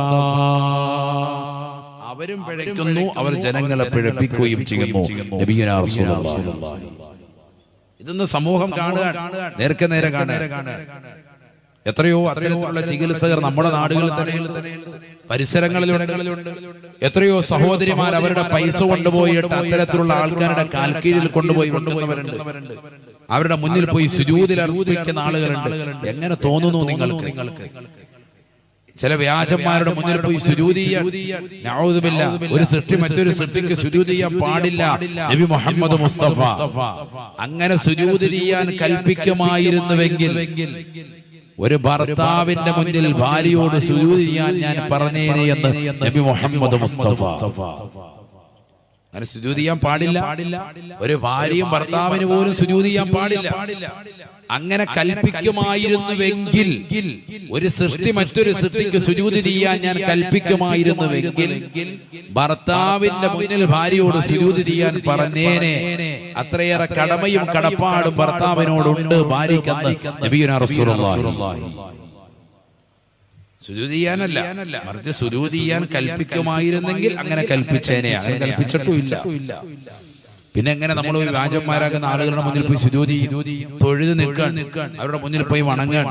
അവരും പിഴയ്ക്കുന്നു, അവർ ജനങ്ങളെ പിഴപ്പിക്കുകയും ചെയ്യുന്നു. നബിയുനാ റസൂലുള്ളാഹി. ഇതൊന്ന് സമൂഹം കാണുക, നേർക്ക് നേരെ കാണുക. എത്രയോ അത്തരത്തിലുള്ള ചികിത്സകർ നമ്മുടെ നാടുകളിൽ തന്നെ പരിസരങ്ങളിലുണ്ട്. എത്രയോ സഹോദരിമാർ അവരുടെ പൈസ കൊണ്ടുപോയിട്ട് അത്തരത്തിലുള്ള ആൾക്കാരുടെ കാൽക്കീഴിൽ കൊണ്ടുപോയി വെട്ടുന്നവരുണ്ട്. അവരുടെ മുന്നിൽ പോയി സുജൂദിൽ അർപ്പിക്കുന്ന ആളുകളുണ്ട്. എങ്ങനെ തോന്നുന്നു നിങ്ങൾക്ക്? ചില വ്യാജന്മാരുടെ മുന്നിൽ പോയി സുജൂദ് ചെയ്യാൻ, നഊദുബില്ലാ, ഒരു സൃഷ്ടി മറ്റൊരു സൃഷ്ടിക്ക് സുജൂദ് ചെയ്യാൻ പാടില്ല. നബി മുഹമ്മദ് മുസ്തഫ അങ്ങനെ സുജൂദ് ചെയ്യാൻ കൽപ്പിക്കുമായിരുന്നുവെങ്കിൽ ഒരു ഭർത്താവിന്റെ മുന്നിൽ ഭാര്യയോട് സുജൂദ് ചെയ്യാൻ ഞാൻ പറഞ്ഞേനെ എന്ന് നബി മുഹമ്മദ് മുസ്തഫ. അങ്ങനെ സുജൂദ് ചെയ്യാൻ പാടില്ല. ഒരു ഭാര്യയും ഭർത്താവിന് പോലും സുജൂദ് ചെയ്യാൻ പാടില്ല. അങ്ങനെ കൽപ്പിക്കുമായിരുന്നുവെങ്കിൽ, ഒരു സൃഷ്ടി മറ്റൊരു സൃഷ്ടിക്ക് സുജൂദ് ചെയ്യാൻ ഞാൻ കൽപ്പിക്കുമായിരുന്നുവെങ്കിൽ ഭർത്താവിന്റെ മുന്നിൽ ഭാര്യയോട് സുജൂദ് ചെയ്യാൻ പറഞ്ഞേനെ. അത്രയേറെ കടമയും കടപ്പാടും ഭർത്താവിനോടുണ്ട് ഭാര്യയ്ക്കെന്ന് നബിയുനാ റസൂലുള്ളാഹി. സുജൂദ് ചെയ്യാനല്ല, മറിച്ച് സുജൂദ് ചെയ്യാൻ കൽപ്പിക്കുമായിരുന്നെങ്കിൽ അങ്ങനെ കൽപ്പിച്ചേനെ. അങ്ങനെ കൽപ്പിച്ചിട്ടുമില്ല. പിന്നെ എങ്ങനെ നമ്മൾ വ്യാജന്മാരാകുന്ന ആളുകളുടെ മുന്നിൽ പോയി സുജൂദ് തൊഴുത് നിൽക്കാൻ, അവരുടെ മുന്നിൽ പോയി വണങ്ങാൻ?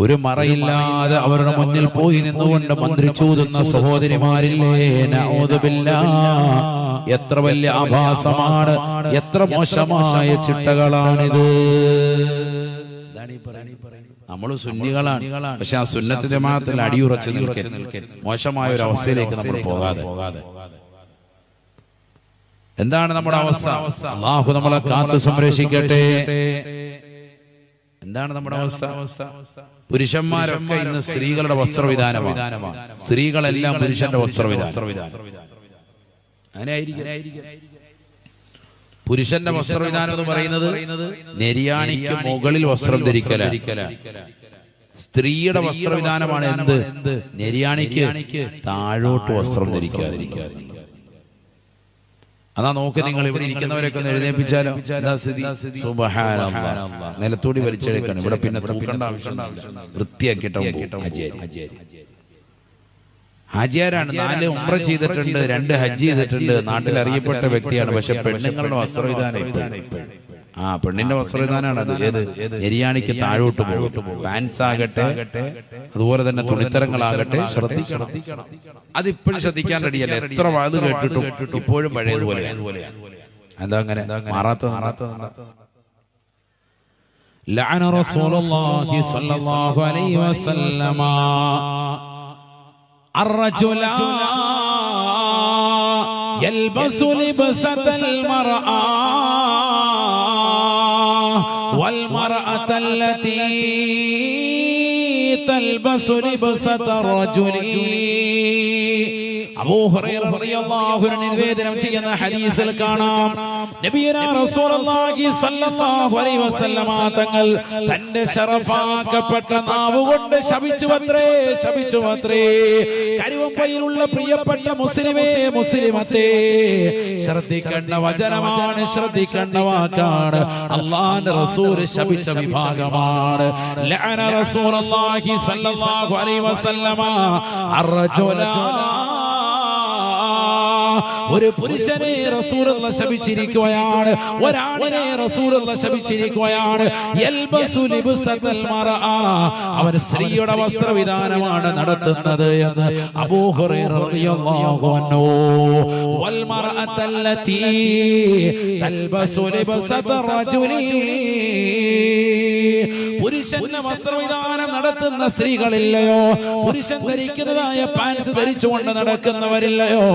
ഒരു മറയില്ലാതെ അവരുടെ മുന്നിൽ പോയി നിന്നുകൊണ്ട് മന്ത്രിച്ചൂതുന്ന സഹോദരിമാരില്ലേ? നഊദുബില്ലാ. എത്ര വലിയ ആഭാസമാണ്, എത്ര മോശമായ ചിട്ടകളാണിത്. നമ്മൾ സുന്നികളാണ്, പക്ഷെ ആ സുന്നത്ത് ജമാഅത്തിൽ അടിയുറച്ച് നിൽക്കാൻ മോശമായ ഒരു അവസ്ഥയിലേക്ക് നമ്മൾ പോകാതെ. എന്താണ് നമ്മുടെ അവസ്ഥ? അല്ലാഹു നമ്മളെ കാത്തു സംരക്ഷിക്കട്ടെ. എന്താണ് നമ്മുടെ അവസ്ഥ? പുരുഷന്മാരൊക്കെ ഇന്ന് സ്ത്രീകളുടെ വസ്ത്രവിധാനമാണ്. സ്ത്രീകളെല്ലാം പുരുഷന്റെ വസ്ത്രവിധാനം. അങ്ങനെയായിരിക്കും. പുരുഷന്റെ വസ്ത്രവിധാനം എന്ന് പറയുന്നത് നെരിയാണിക്ക് മുകളിൽ വസ്ത്രം ധരിക്കലാണ്. സ്ത്രീയുടെ വസ്ത്രവിധാനമാണ് എന്ത്? നെരിയാണിക്ക് താഴോട്ട് വസ്ത്രം ധരിക്കാതിരിക്കുക. അതാ നോക്കി നിങ്ങൾ ഇവിടെ ഇരിക്കുന്നവരൊക്കെ ഒന്ന് എഴുന്നേൽപ്പിച്ചാലോ? സുബ്ഹാനല്ലാഹ്, നിലത്തൂടി വലിച്ചെടുക്കണം. ഇവിടെ പിന്നെ തൂക്കേണ്ട ആവശ്യമില്ല, വൃത്തിയാക്കിയിട്ട് ഹാജിയാരാണ്. 4 ഉംറ ചെയ്തിട്ടുണ്ട്, 2 ഹജ്ജ് ചെയ്തിട്ടുണ്ട്, നാട്ടിൽ അറിയപ്പെട്ട വ്യക്തിയാണ്. പക്ഷെ പെണ്ണുങ്ങളുടെ വസ്ത്രവിധാനം പെണ്ണിന്റെ വസ്ത്രവിധാനമാണ് അത്. ഏത്? നെരിയാണിക്ക് താഴോട്ട് പോകും. പാൻസ് ആകട്ടെ, അതുപോലെ തന്നെ തുണിത്തരങ്ങളാകട്ടെ, ശ്രദ്ധിക്കണം. അതിപ്പോഴും ശ്രദ്ധിക്കാൻ റെഡിയല്ല. എത്ര വാത് കേട്ടിട്ടും ഇപ്പോഴും പഴയതുപോലെ. എന്താ അങ്ങനെ മാറാത്ത? ലഅന റസൂലുള്ളാഹി സ്വല്ലല്ലാഹു അലൈഹി വസല്ലമ الرجل يلبس لبسة المرأة والمرأة التي تلبس لبسة الرجل. അബൂ ഹുറൈറ റളിയല്ലാഹു അൻഹു നിവേദനം ചെയ്യുന്ന ഹദീസിൽ കാണാം, നബിയുനാ റസൂലുള്ളാഹി സ്വല്ലല്ലാഹു അലൈഹി വസല്ലമ തങ്ങൾ തന്റെ ശറഫാക്കപ്പെട്ട നാവുകൊണ്ട് ശപിച്ചുവത്രേ. കരുവമ്പയിലുള്ള പ്രിയപ്പെട്ട മുസ്ലിമേ, മുസ്ലിമത്തേ, ശ്രദ്ധിക്കേണ്ട വചനമാണ്, ശ്രദ്ധിക്കേണ്ട വാക്കാണ്. അല്ലാഹുവിന്റെ റസൂൽ ശപിച്ച വിഭാഗമാണ്. ലഅന റസൂലുള്ളാഹി സ്വല്ലല്ലാഹു അലൈഹി വസല്ലമ അർറജുല. ഒരു പുരുഷനെ റസൂലുള്ളാഹി ശപിച്ചിരിക്കുകയാണ്, ഒരാണിനെ റസൂലുള്ളാഹി ശപിച്ചിരിക്കുകയാണ്. യൽബസു ലിബ്സതൽ മർഅ, അവൻ സ്ത്രീയുടെ വസ്ത്രവിധാനമാണ് നടത്തുന്നത് എന്ന് അബൂ ഹുറൈറ റളിയല്ലാഹു അൻഹു. വൽ മർഅത്തല്ലതി തൽബസു ലിബ്സത റജുലി, പുരുഷന്റെ വസ്ത്രവിധാനം നടത്തുന്ന സ്ത്രീകളില്ലയോ? പുരുഷൻ ധരിക്കുന്നതായ പാൻസ് ധരിച്ചുകൊണ്ട് നടക്കുന്നവരില്ലയോ?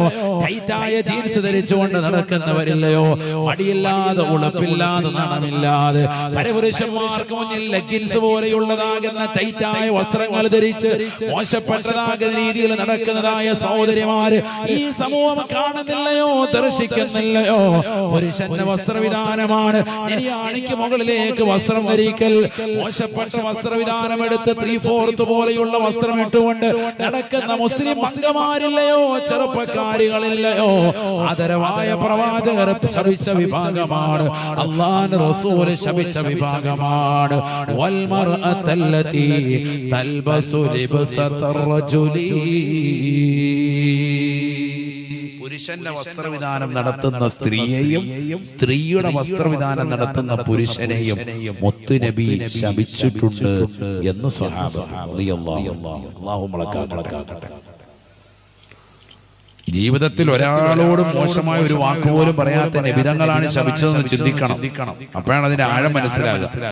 ടൈറ്റായ ജീൻസ് ധരിച്ചുകൊണ്ട് നടക്കുന്നവരില്ലയോ? മടിയില്ലാതെ, ഉളുപ്പില്ലാതെ, നാണമില്ലാതെ പരപുരുഷന്മാർക്ക് മുന്നിൽ ലെഗിൻസ് പോലെയുള്ളതാകുന്ന ടൈറ്റായ വസ്ത്രങ്ങൾ ധരിച്ച് മോശപ്പെട്ടതാകുന്ന രീതിയിൽ നടക്കുന്നതായ സഹോദരിമാര് ഈ സമൂഹം കാണുന്നില്ലയോ? ദർശിക്കുന്നില്ലയോ? പുരുഷന്റെ വസ്ത്രവിധാനമാണ് നിര്യാണിക്ക് മുകളിലേക്ക് വസ്ത്രം ധരിക്കൽ. മോശപ്പെട്ട വസ്ത്രവിധാനം എടുത്ത് 3/4 പോലെയുള്ള വസ്ത്രം ഇട്ടുകൊണ്ട് നടക്കുന്ന മുസ്ലിം അംഗമാരില്ലയോ? ചെറുപ്പക്കാരികളില്ലയോ? ആദരവായ പ്രവാചകർ ശപിച്ച വിഭാഗമാണ്, അല്ലാഹുവിന്റെ റസൂൽ ശപിച്ച വിഭാഗമാണ്. വൽ മർഅത്തല്ലതി തൽബസു ലിബ്സതർ റജുലി. പുരുഷന്റെ വസ്ത്രവിധാനം നടത്തുന്ന സ്ത്രീയെയും സ്ത്രീയുടെ വസ്ത്രവിധാനം നടത്തുന്ന പുരുഷനെയും മുത്തുനബി ശപിച്ചിട്ടുണ്ട് എന്ന് സ്വഹാബ റളിയല്ലാഹു അൻഹു. ജീവിതത്തിൽ ഒരാളോടും മോശമായ ഒരു വാക്ക് പോലും പറയാത്ത നബിതങ്ങളാണ് ശപിച്ചതെന്ന് ചിന്തിക്കണം. അപ്പോഴാണ് അതിന്റെ ആഴം മനസ്സിലാകുക.